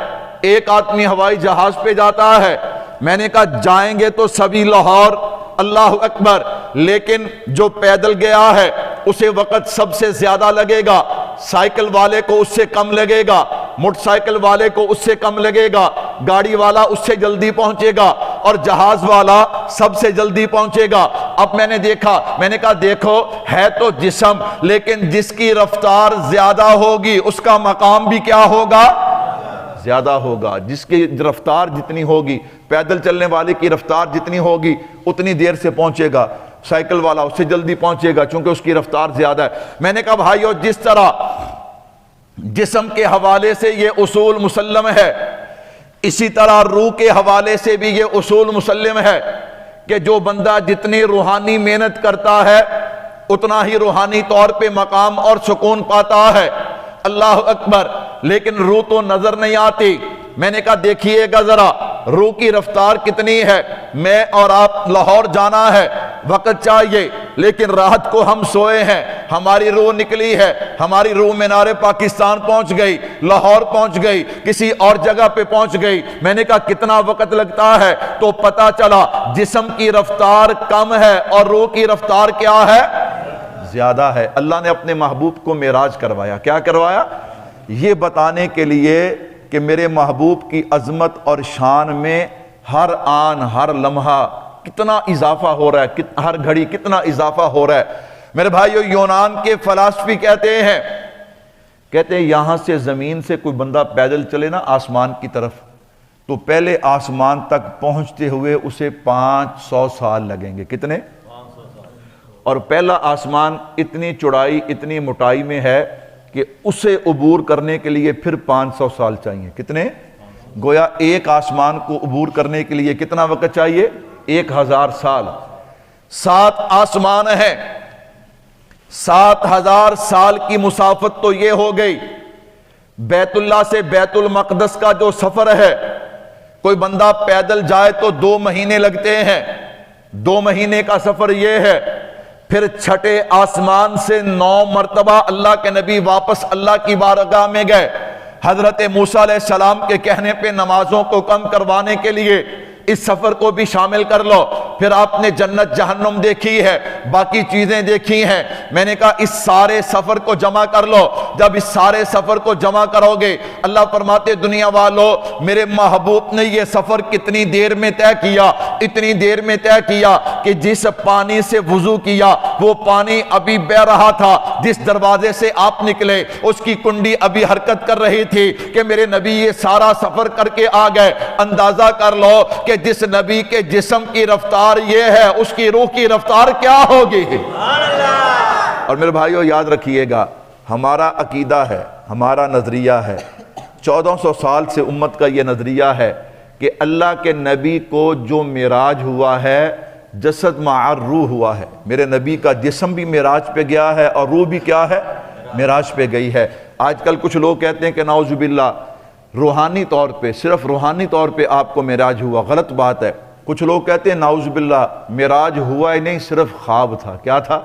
ایک آدمی ہوائی جہاز پہ جاتا ہے. میں نے کہا جائیں گے تو سبھی لاہور. اللہ اکبر. لیکن جو پیدل گیا ہے اسے وقت سب سے زیادہ لگے گا، سائیکل والے کو اس سے کم لگے گا، موٹر سائیکل والے کو اس سے کم لگے گا، گاڑی والا اس سے جلدی پہنچے گا اور جہاز والا سب سے جلدی پہنچے گا. اب میں نے دیکھا، میں نے کہا دیکھو ہے تو جسم لیکن جس کی رفتار زیادہ ہوگی اس کا مقام بھی کیا ہوگا؟ زیادہ ہوگا. جس کی رفتار جتنی ہوگی، پیدل چلنے والے کی رفتار جتنی ہوگی اتنی دیر سے پہنچے گا، سائیکل والا اس سے جلدی پہنچے گا چونکہ اس کی رفتار زیادہ ہے. میں نے کہا بھائیو جس طرح جسم کے حوالے سے یہ اصول مسلم ہے، اسی طرح روح کے حوالے سے بھی یہ اصول مسلم ہے کہ جو بندہ جتنی روحانی محنت کرتا ہے اتنا ہی روحانی طور پہ مقام اور سکون پاتا ہے. اللہ اکبر. لیکن روح تو نظر نہیں آتی. میں نے کہا دیکھیے گا ذرا روح کی رفتار کتنی ہے. میں اور آپ لاہور جانا ہے، وقت چاہیے لیکن رات کو ہم سوئے ہیں، ہماری روح نکلی ہے، ہماری روح مینار پاکستان پہنچ گئی، لاہور پہنچ گئی، کسی اور جگہ پہ پہنچ گئی. میں نے کہا کتنا وقت لگتا ہے؟ تو پتا چلا جسم کی رفتار کم ہے اور روح کی رفتار کیا ہے؟ زیادہ ہے. اللہ نے اپنے محبوب کو معراج کروایا. کیا کروایا؟ یہ بتانے کے لیے کہ میرے محبوب کی عظمت اور شان میں ہر آن، ہر لمحہ کتنا اضافہ ہو رہا ہے، ہر گھڑی کتنا اضافہ ہو رہا ہے۔ میرے بھائیو، یونان کے فلسفی کہتے ہیں یہاں سے زمین سے کوئی بندہ پیدل چلے نا آسمان کی طرف، تو پہلے آسمان تک پہنچتے ہوئے اسے 500 سال لگیں گے۔ کتنے؟ 500 سال۔ اور پہلا آسمان اتنی چوڑائی اتنی موٹائی میں ہے کہ اسے عبور کرنے کے لیے پھر 500 سال چاہیے۔ کتنے؟ گویا ایک آسمان کو عبور کرنے کے لیے کتنا وقت چاہیے؟ 1000 سال۔ 7 آسمان ہیں، 7000 سال کی مسافت تو یہ ہو گئی۔ بیت اللہ سے بیت المقدس کا جو سفر ہے، کوئی بندہ پیدل جائے تو 2 مہینے لگتے ہیں، 2 مہینے کا سفر یہ ہے۔ پھر چھٹے آسمان سے 9 مرتبہ اللہ کے نبی واپس اللہ کی بارگاہ میں گئے، حضرت موسیٰ علیہ السلام کے کہنے پہ نمازوں کو کم کروانے کے لیے۔ اس سفر کو بھی شامل کر لو۔ پھر آپ نے جنت جہنم دیکھی ہے، باقی چیزیں دیکھی ہیں۔ میں نے کہا اس سارے سفر کو جمع کر لو۔ جب اس سارے سفر کو جمع کرو گے، اللہ فرماتے دنیا والو، میرے محبوب نے یہ سفر کتنی دیر میں طے کیا؟ اتنی دیر میں طے کیا کہ جس پانی سے وضو کیا وہ پانی ابھی بہ رہا تھا، جس دروازے سے آپ نکلے اس کی کنڈی ابھی حرکت کر رہی تھی کہ میرے نبی یہ سارا سفر کر کے آ گئے۔ اندازہ کر لو کہ جس نبی کے جسم کی رفتار یہ ہے، اس کی روح کی رفتار کیا ہوگی؟ اور میرے بھائیو یاد رکھیے گا، ہمارا عقیدہ ہے، ہمارا نظریہ ہے، 1400 سال سے امت کا یہ نظریہ ہے کہ اللہ کے نبی کو جو معراج ہوا ہے، جسد مع روح ہوا ہے۔ میرے نبی کا جسم بھی معراج پہ گیا ہے اور روح بھی کیا ہے؟ معراج پہ گئی ہے۔ آج کل کچھ لوگ کہتے ہیں کہ نعوذ باللہ روحانی طور پہ، صرف روحانی طور پہ آپ کو معراج ہوا۔ غلط بات ہے۔ کچھ لوگ کہتے ہیں نعوذ باللہ معراج ہوا ہی نہیں، صرف خواب تھا۔ کیا تھا؟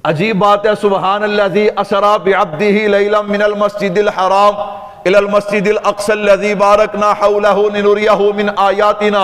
عجیب بات ہے۔ سبحان الذی اسری بعبدہ لیلا من المسجد الحرام الى المسجد الاقصى الذي باركنا حوله لنريه من آیاتنا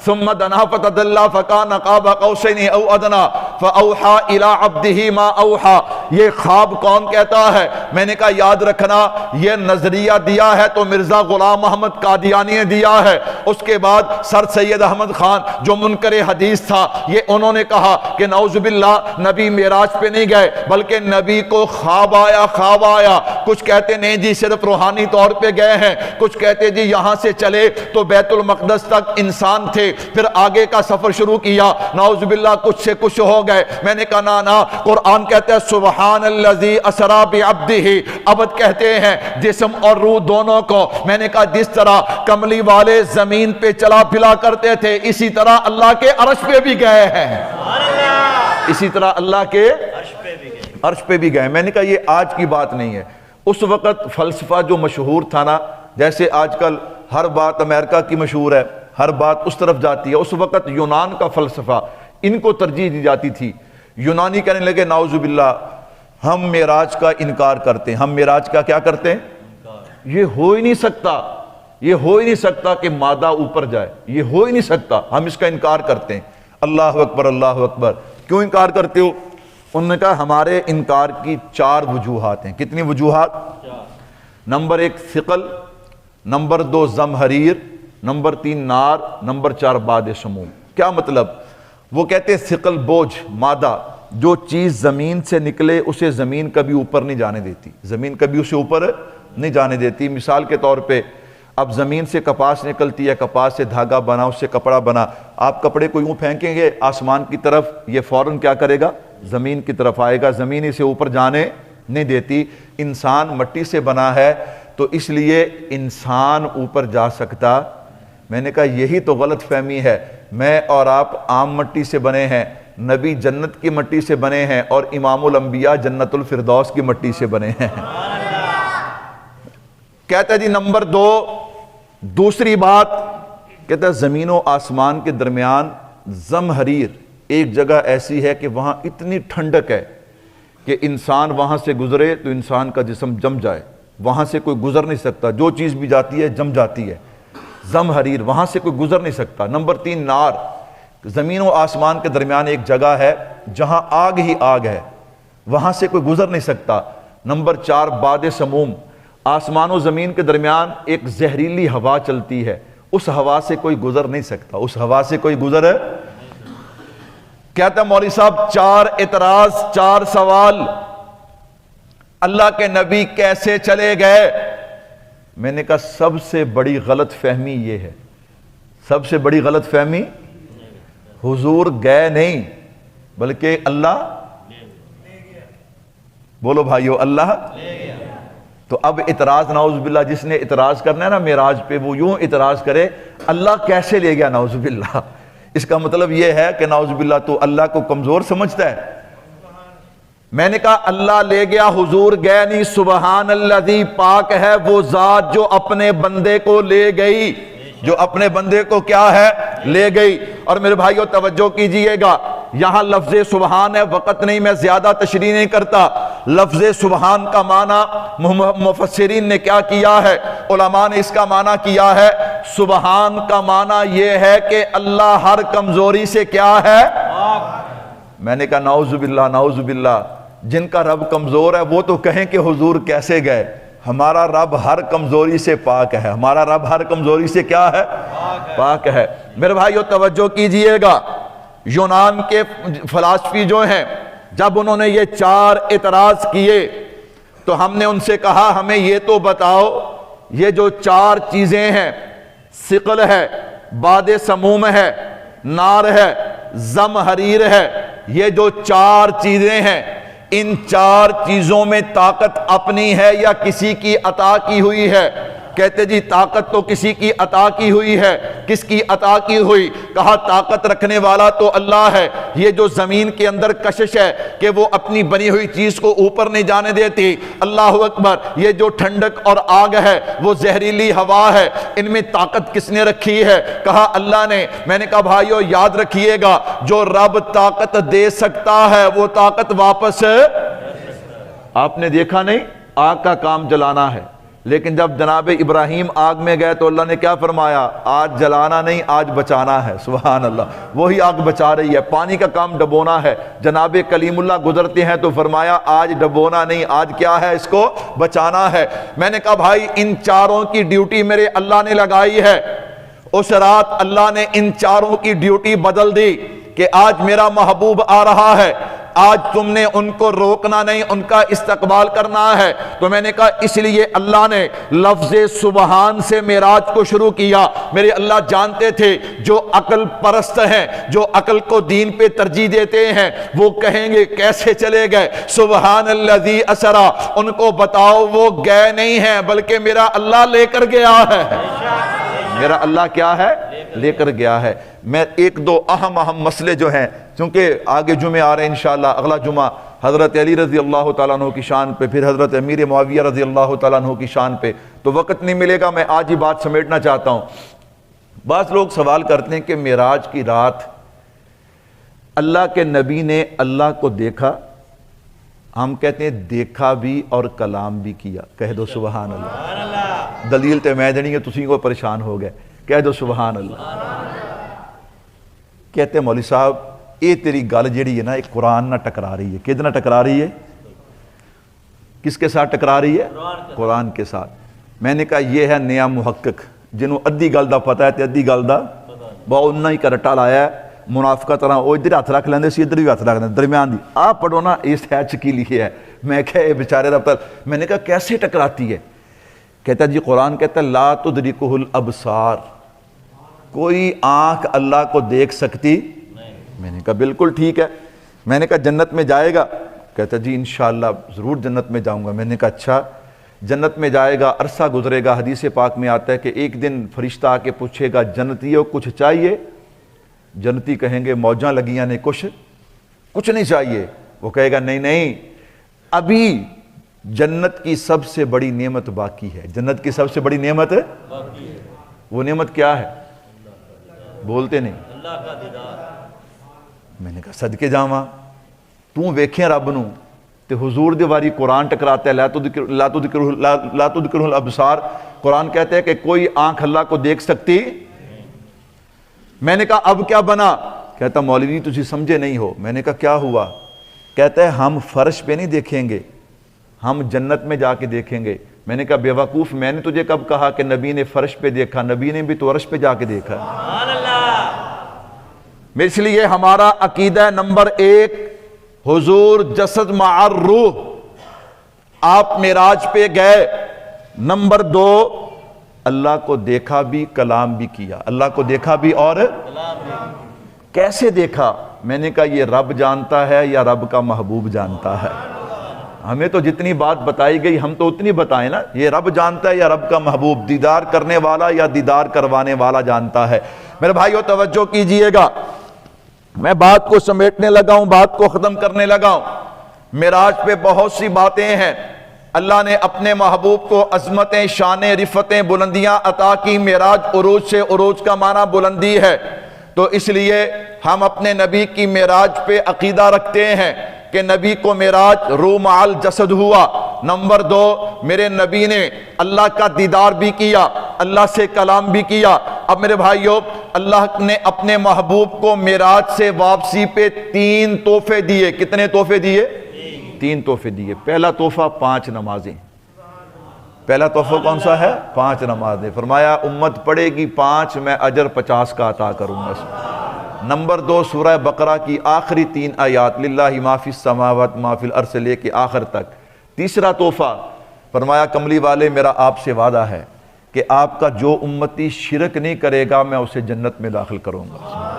ثم دنا فتدلى فكان قاب قوسين او ادنى فاوحى الى عبده ما اوحى۔ یہ خواب کون کہتا ہے؟ میں نے کہا یاد رکھنا، یہ نظریہ دیا ہے تو مرزا غلام محمد قادیانی نے دیا ہے۔ اس کے بعد سر سید احمد خان جو منکر حدیث تھا، یہ انہوں نے کہا کہ نعوذ باللہ نبی معراج پہ نہیں گئے بلکہ نبی کو خواب آیا، خواب آیا۔ کچھ کہتے نہیں جی صرف روحانی طور پہ گئے ہیں، کچھ کہتے جی یہاں سے چلے تو بیت المقدس تک انسان تھے، پھر آگے کا سفر شروع کیا، نعوذ باللہ کچھ سے کچھ ہو گئے۔ میں نے کہا نا، قرآن کہتا ہے سبحان الذی اسری بعبدہ، عبد کہتے ہیں جسم اور روح دونوں کو۔ میں نے کہا جس طرح کملی والے زمین پہ چلا پھلا کرتے تھے، اسی طرح اللہ کے عرش پہ بھی گئے ہیں، اسی طرح اللہ کے عرش پہ بھی گئے۔ میں نے کہا یہ آج کی بات نہیں ہے۔ اس وقت فلسفہ جو مشہور تھا نا، جیسے آج کل ہر بات امریکہ کی مشہور ہے، ہر بات اس طرف جاتی ہے، اس وقت یونان کا فلسفہ ان کو ترجیح دی جاتی تھی۔ یونانی کہنے لگے نعوذ باللہ ہم معراج کا انکار کرتے ہیں۔ ہم معراج کا کیا کرتے ہیں؟ یہ ہو ہی نہیں سکتا، یہ ہو ہی نہیں سکتا کہ مادہ اوپر جائے، یہ ہو ہی نہیں سکتا، ہم اس کا انکار کرتے ہیں۔ اللہ اکبر، اللہ اکبر۔ کیوں انکار کرتے ہو؟ انہوں نے کہا ہمارے انکار کی 4 وجوہات ہیں۔ کتنی وجوہات؟ نمبر 1 ثقل، نمبر 2 زمہریر، نمبر 3 نار، نمبر 4 باد سموم۔ کیا مطلب؟ وہ کہتے ہیں ثقل بوجھ، مادہ، جو چیز زمین سے نکلے اسے زمین کبھی اوپر نہیں جانے دیتی، زمین کبھی اسے اوپر نہیں جانے دیتی۔ مثال کے طور پہ اب زمین سے کپاس نکلتی ہے، کپاس سے دھاگا بنا، اس سے کپڑا بنا، آپ کپڑے کو یوں پھینکیں گے آسمان کی طرف، یہ فوراً کیا کرے گا؟ زمین کی طرف آئے گا، زمین اسے اوپر جانے نہیں دیتی۔ انسان مٹی سے بنا ہے تو اس لیے انسان اوپر جا سکتا۔ میں نے کہا یہی تو غلط فہمی ہے۔ میں اور آپ عام مٹی سے بنے ہیں، نبی جنت کی مٹی سے بنے ہیں، اور امام الانبیاء جنت الفردوس کی مٹی سے بنے ہیں۔ کہتا ہے جی نمبر 2 دوسری بات، کہتا ہے زمین و آسمان کے درمیان زمہریر ایک جگہ ایسی ہے کہ وہاں اتنی ٹھنڈک ہے کہ انسان وہاں سے گزرے تو انسان کا جسم جم جائے، وہاں سے کوئی گزر نہیں سکتا، جو چیز بھی جاتی ہے جم جاتی ہے۔ زمہریر، وہاں سے کوئی گزر نہیں سکتا۔ نمبر 3 نار، زمین و آسمان کے درمیان ایک جگہ ہے جہاں آگ ہی آگ ہے، وہاں سے کوئی گزر نہیں سکتا۔ نمبر 4 باد سموم، آسمان و زمین کے درمیان ایک زہریلی ہوا چلتی ہے، اس ہوا سے کوئی گزر نہیں سکتا، اس ہوا سے کوئی گزر کہتا مولوی صاحب 4 اعتراض 4 سوال، اللہ کے نبی کیسے چلے گئے؟ میں نے کہا سب سے بڑی غلط فہمی یہ ہے، سب سے بڑی غلط فہمی، حضور گئے نہیں بلکہ اللہ بولو بھائیو، اللہ تو اب اعتراض نعوذ باللہ جس نے اعتراض کرنا ہے نا معراج پہ، وہ یوں اعتراض کرے اللہ کیسے لے گیا نعوذ باللہ، اس کا مطلب یہ ہے کہ نعوذ باللہ تو اللہ کو کمزور سمجھتا ہے۔ میں نے کہا اللہ لے گیا، حضور گئے نہیں، سبحان الذی، پاک ہے وہ ذات جو اپنے بندے کو لے گئی، جو اپنے بندے کو کیا ہے لے گئی۔ اور میرے بھائیو توجہ کیجئے گا، یہاں لفظ سبحان ہے، وقت نہیں میں زیادہ تشریح نہیں کرتا۔ لفظ سبحان کا معنی مفسرین نے کیا کیا ہے، علماء نے اس کا معنی کیا ہے، سبحان کا معنی یہ ہے کہ اللہ ہر کمزوری سے کیا ہے۔ میں نے کہا نعوذ باللہ نعوذ باللہ، جن کا رب کمزور ہے وہ تو کہیں کہ حضور کیسے گئے، ہمارا رب ہر کمزوری سے پاک ہے، ہمارا رب ہر کمزوری سے کیا ہے، پاک ہے۔ میرے بھائیو توجہ کیجئے گا، یونان کے فلسفی جو ہیں جب انہوں نے یہ 4 اعتراض کیے تو ہم نے ان سے کہا ہمیں یہ تو بتاؤ یہ جو 4 چیزیں ہیں، ثقل ہے، باد سموم ہے، نار ہے، زم حریر ہے، یہ جو 4 چیزیں ہیں، ان 4 چیزوں میں طاقت اپنی ہے یا کسی کی عطا کی ہوئی ہے؟ کہتے جی طاقت تو کسی کی عطا کی ہوئی ہے۔ کس کی عطا کی ہوئی؟ کہا طاقت رکھنے والا تو اللہ ہے۔ یہ جو زمین کے اندر کشش ہے کہ وہ اپنی بنی ہوئی چیز کو اوپر نہیں جانے دیتی، اللہ اکبر، یہ جو ٹھنڈک اور آگ ہے، وہ زہریلی ہوا ہے، ان میں طاقت کس نے رکھی ہے؟ کہا اللہ نے۔ میں نے کہا بھائیو یاد رکھیے گا، جو رب طاقت دے سکتا ہے وہ طاقت واپس، آپ نے دیکھا نہیں آگ کا کام جلانا ہے، لیکن جب جناب ابراہیم آگ میں گئے تو اللہ نے کیا فرمایا؟ آج جلانا نہیں آج بچانا ہے۔ سبحان اللہ، وہی آگ بچا رہی ہے۔ پانی کا کام ڈبونا ہے، جناب کلیم اللہ گزرتے ہیں تو فرمایا آج ڈبونا نہیں آج کیا ہے، اس کو بچانا ہے۔ میں نے کہا بھائی ان 4 کی ڈیوٹی میرے اللہ نے لگائی ہے۔ اس رات اللہ نے ان 4 کی ڈیوٹی بدل دی کہ آج میرا محبوب آ رہا ہے، آج تم نے ان کو روکنا نہیں، ان کا استقبال کرنا ہے۔ تو میں نے کہا اس لیے اللہ نے لفظ سبحان سے معراج کو شروع کیا۔ میرے اللہ جانتے تھے جو عقل پرست ہیں، جو عقل کو دین پہ ترجیح دیتے ہیں، وہ کہیں گے کیسے چلے گئے، سبحان الذی اسرا، ان کو بتاؤ وہ گئے نہیں ہیں بلکہ میرا اللہ لے کر گیا ہے۔ میرا اللہ کیا ہے؟ لے کر گیا ہے۔ میں 1-2 اہم مسئلے جو ہیں، چونکہ آگے جمعے آ رہے ہیں انشاءاللہ، اگلا جمعہ حضرت علی رضی اللہ تعالیٰ عنہ کی شان پہ، پھر حضرت امیر معاویہ رضی اللہ تعالیٰ عنہ کی شان پہ، تو وقت نہیں ملے گا، میں آج ہی بات سمیٹنا چاہتا ہوں۔ بعض لوگ سوال کرتے ہیں کہ معراج کی رات اللہ کے نبی نے اللہ کو دیکھا، ہم کہتے ہیں دیکھا بھی اور کلام بھی کیا، کہہ دو سبحان اللہ۔ دلیل تے میں دینی ہے، تسی کو پریشان ہو گئے، کہہ دو سبحان اللہ۔ کہتے ہیں مولوی صاحب یہ تیری گل جیڑی ہے نا ایک قرآن نہ ٹکرا رہی ہے، کدھر نہ ٹکرا رہی ہے؟ کس کے ساتھ ٹکرا رہی ہے؟ قرآن کے ساتھ۔ میں نے کہا یہ ہے نیا محقق جنہوں ادھی گل دا پتہ ہے تے ادھی گل دا بہت انہا ہی کرٹا لایا ہے، منافقہ طرح وہ ادھر ہاتھ رکھ لیندے سی ادھر بھی ہاتھ رکھ لیندے، درمیان دی آپ پڑھو نا اس ہیچ کی لکھی ہے۔ میں کہا اے بیچارے رب تعالیٰ، میں نے کہا کیسے ٹکراتی ہے؟ کہتا جی قرآن کہتا ہے لا تدرکہ الابصار، کوئی آنکھ اللہ کو دیکھ سکتی؟ میں نے کہا بالکل ٹھیک ہے۔ میں نے کہا جنت میں جائے گا؟ کہتا جی انشاءاللہ ضرور جنت میں جاؤں گا۔ میں نے کہا اچھا جنت میں جائے گا، عرصہ گزرے گا، حدیث پاک میں آتا ہے کہ ایک دن فرشتہ آ کے پوچھے گا جنتیوں کچھ چاہیے؟ جنتی کہیں گے موجاں لگیاں نے کچھ نہیں چاہیے۔ وہ کہے گا نہیں نہیں ابھی جنت کی سب سے بڑی نعمت باقی ہے، جنت کی سب سے بڑی نعمت باقی ہے۔ وہ نعمت کیا ہے؟ بولتے نہیں۔ اللہ کا دیدار۔ میں نے کہا صدقے جاواں تو ویکھیں رب نو تے حضور دی واری قرآن ٹکراتا ہے لا تدرکہ الابصار۔ قرآن کہتا ہے کہ کوئی آنکھ اللہ کو دیکھ سکتی۔ میں نے کہا اب کیا بنا؟ کہتا مولوی تجھے سمجھے نہیں ہو۔ میں نے کہا کیا ہوا؟ کہتا ہے ہم فرش پہ نہیں دیکھیں گے، ہم جنت میں جا کے دیکھیں گے۔ میں نے کہا بے وقوف، میں نے تجھے کب کہا کہ نبی نے فرش پہ دیکھا؟ نبی نے بھی تو عرش پہ جا کے دیکھا۔ اس لیے ہمارا عقیدہ نمبر 1 حضور جسد مع الروح، آپ معراج پہ گئے۔ نمبر 2 اللہ کو دیکھا بھی، کلام بھی کیا۔ اللہ کو دیکھا بھی اور کیسے دیکھا؟ میں نے کہا یہ رب جانتا ہے یا رب کا محبوب جانتا ہے؟ ہمیں تو جتنی بات بتائی گئی ہم تو اتنی بتائیں نا، یہ رب جانتا ہے یا رب کا محبوب، دیدار کرنے والا یا دیدار کروانے والا جانتا ہے۔ میرے بھائیو توجہ کیجئے گا، میں بات کو سمیٹنے لگا ہوں، بات کو ختم کرنے لگا ہوں۔ معراج پہ بہت سی باتیں ہیں، اللہ نے اپنے محبوب کو عظمتیں، شانیں، رفتیں، بلندیاں عطا کی۔ معراج عروج سے، عروج کا معنی بلندی ہے، تو اس لیے ہم اپنے نبی کی معراج پہ عقیدہ رکھتے ہیں کہ نبی کو معراج روح مع الجسد ہوا۔ نمبر 2 میرے نبی نے اللہ کا دیدار بھی کیا، اللہ سے کلام بھی کیا۔ اب میرے بھائیو، اللہ نے اپنے محبوب کو معراج سے واپسی پہ 3 تحفے دیے۔ کتنے تحفے دیے؟ 3 تحفے دیے۔ پہلا تحفہ 5 نمازیں۔ پہلا تحفہ کون سا ہے؟ 5 نمازیں۔ فرمایا امت پڑھے گی 5 میں اجر 50 کا عطا کروں گا۔ نمبر 2 سورہ بقرہ کی آخری 3 آیات، للہ ما فی السماوات ما فی الارض سے لے کے آخر تک۔ تیسرا تحفہ فرمایا کملی والے میرا آپ سے وعدہ ہے کہ آپ کا جو امتی شرک نہیں کرے گا میں اسے جنت میں داخل کروں گا۔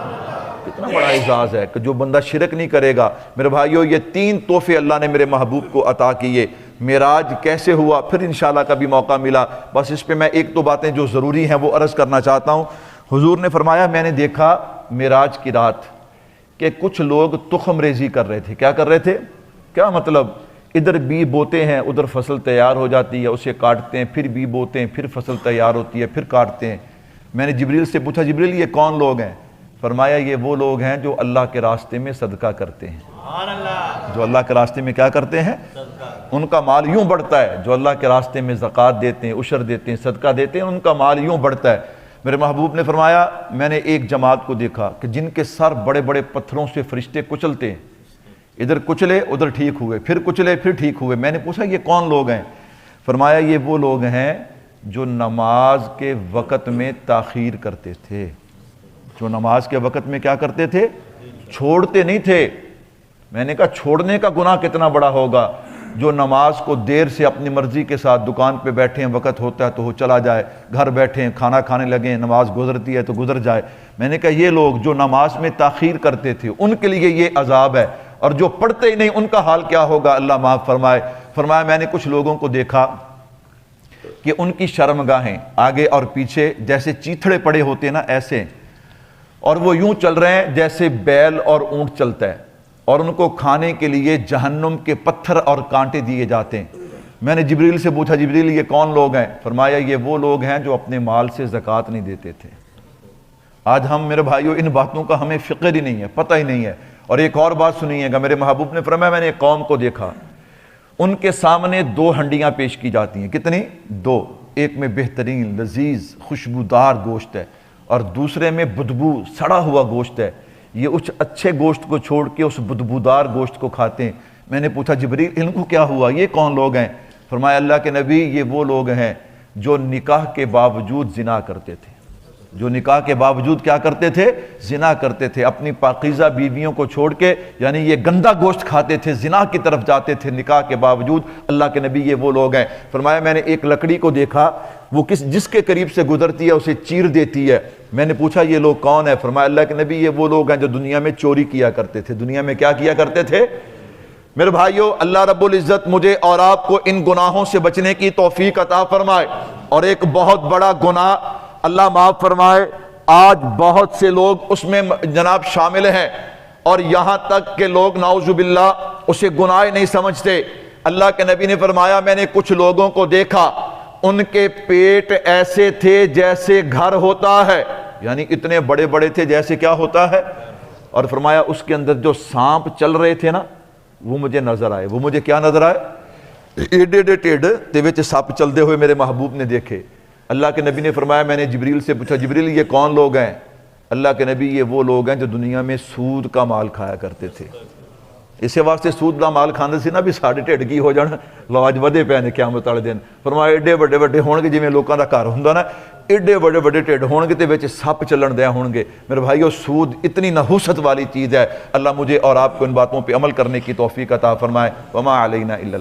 کتنا بڑا اعزاز ہے کہ جو بندہ شرک نہیں کرے گا۔ میرے بھائیو یہ 3 تحفے اللہ نے میرے محبوب کو عطا کیے۔ معراج کیسے ہوا پھر انشاءاللہ کبھی موقع ملا، بس اس پہ میں 1-2 باتیں جو ضروری ہیں وہ عرض کرنا چاہتا ہوں۔ حضور نے فرمایا میں نے دیکھا معراج کی رات کہ کچھ لوگ تخم ریزی کر رہے تھے۔ کیا کر رہے تھے؟ کیا مطلب؟ ادھر بی بوتے ہیں، ادھر فصل تیار ہو جاتی ہے، اسے کاٹتے ہیں، پھر بی بوتے ہیں، پھر فصل تیار ہوتی ہے، پھر کاٹتے ہیں۔ میں نے جبریل سے پوچھا جبریل یہ کون لوگ ہیں؟ فرمایا یہ وہ لوگ ہیں جو اللہ کے راستے میں صدقہ کرتے ہیں۔ جو اللہ کے راستے میں کیا کرتے ہیں؟ ان کا مال یوں بڑھتا ہے۔ جو اللہ کے راستے میں زکوٰۃ دیتے ہیں، عشر دیتے ہیں، صدقہ دیتے ہیں، ان کا مال یوں بڑھتا ہے۔ میرے محبوب نے فرمایا میں نے ایک جماعت کو دیکھا کہ جن کے سر بڑے بڑے پتھروں سے فرشتے کچلتے ہیں، ادھر کچلے ادھر ٹھیک ہوئے، پھر کچلے پھر ٹھیک ہوئے۔ میں نے پوچھا یہ کون لوگ ہیں؟ فرمایا یہ وہ لوگ ہیں جو نماز کے وقت میں تاخیر کرتے تھے۔ جو نماز کے وقت میں کیا کرتے تھے؟ چھوڑتے نہیں تھے۔ میں نے کہا چھوڑنے کا گناہ کتنا بڑا ہوگا؟ جو نماز کو دیر سے اپنی مرضی کے ساتھ دکان پہ بیٹھے ہیں، وقت ہوتا ہے تو وہ چلا جائے، گھر بیٹھے ہیں کھانا کھانے لگے ہیں، نماز گزرتی ہے تو گزر جائے۔ میں نے کہا یہ لوگ جو نماز میں تاخیر کرتے تھے ان کے لیے یہ عذاب ہے، اور جو پڑھتے ہی نہیں ان کا حال کیا ہوگا؟ اللہ معاف فرمائے۔ فرمایا میں نے کچھ لوگوں کو دیکھا کہ ان کی شرمگاہیں آگے اور پیچھے جیسے چیتھڑے پڑے ہوتے ہیں نا ایسے، اور وہ یوں چل رہے ہیں جیسے بیل اور اونٹ چلتا ہے، اور ان کو کھانے کے لیے جہنم کے پتھر اور کانٹے دیے جاتے ہیں۔ میں نے جبریل سے پوچھا جبریل یہ کون لوگ ہیں؟ فرمایا یہ وہ لوگ ہیں جو اپنے مال سے زکوٰۃ نہیں دیتے تھے۔ آج ہم میرے بھائیوں ان باتوں کا ہمیں فکر ہی نہیں ہے، پتہ ہی نہیں ہے۔ اور ایک اور بات سنیے گا، میرے محبوب نے فرمایا میں نے ایک قوم کو دیکھا، ان کے سامنے 2 ہنڈیاں پیش کی جاتی ہیں۔ کتنی؟ 2۔ ایک میں بہترین لذیذ خوشبودار گوشت ہے اور دوسرے میں بدبو سڑا ہوا گوشت ہے۔ یہ اس اچھے گوشت کو چھوڑ کے اس بدبودار گوشت کو کھاتے ہیں۔ میں نے پوچھا جبریل ان کو کیا ہوا؟ یہ کون لوگ ہیں؟ فرمایا اللہ کے نبی یہ وہ لوگ ہیں جو نکاح کے باوجود زنا کرتے تھے۔ جو نکاح کے باوجود کیا کرتے تھے؟ زنا کرتے تھے، اپنی پاکیزہ بیویوں کو چھوڑ کے، یعنی یہ گندا گوشت کھاتے تھے، زنا کی طرف جاتے تھے نکاح کے باوجود۔ اللہ کے نبی یہ وہ لوگ ہیں۔ فرمایا میں نے ایک لکڑی کو دیکھا، وہ جس کے قریب سے گزرتی ہے اسے چیر دیتی ہے۔ میں نے پوچھا یہ لوگ کون ہیں؟ فرمایا اللہ کے نبی یہ وہ لوگ ہیں جو دنیا میں چوری کیا کرتے تھے۔ دنیا میں کیا کیا کرتے تھے؟ میرے بھائیو اللہ رب العزت مجھے اور آپ کو ان گناہوں سے بچنے کی توفیق عطا فرمائے۔ اور ایک بہت بڑا گناہ اللہ معاف فرمائے، آج بہت سے لوگ اس میں جناب شامل ہیں، اور یہاں تک کہ لوگ نعوذ باللہ اسے گناہ نہیں سمجھتے۔ اللہ کے نبی نے فرمایا میں نے کچھ لوگوں کو دیکھا، ان کے پیٹ ایسے تھے جیسے گھر ہوتا ہے، یعنی اتنے بڑے بڑے تھے جیسے کیا ہوتا ہے۔ اور فرمایا اس کے اندر جو سانپ چل رہے تھے نا وہ مجھے نظر آئے۔ وہ مجھے کیا نظر آئے؟ ایڈے ایڈے ٹیڈ تے وچ سپ چلتے ہوئے میرے محبوب نے دیکھے۔ اللہ کے نبی نے فرمایا میں نے جبریل سے پوچھا جبریل یہ کون لوگ ہیں؟ اللہ کے نبی یہ وہ لوگ ہیں جو دنیا میں سود کا مال کھایا کرتے تھے۔ اسے واسطے سود کا مال کھاندے سی نا بھی ساڈے ٹھڈ کی ہو جان، لاج ودے پے نے قیامت والے دن۔ فرمایا ایڈے بڑے بڑے ہون گے جویں لوکاں دا گھر ہوندا نا، ایڈے بڑے بڑے ٹھڈ ہون گے تے وچ سپ چلن دیا ہون گے۔ میرے بھائیو سود اتنی نحوست والی چیز ہے، اللہ مجھے اور آپ کو ان باتوں پہ عمل کرنے کی توفیق عطا فرمائے۔ وما علینا الا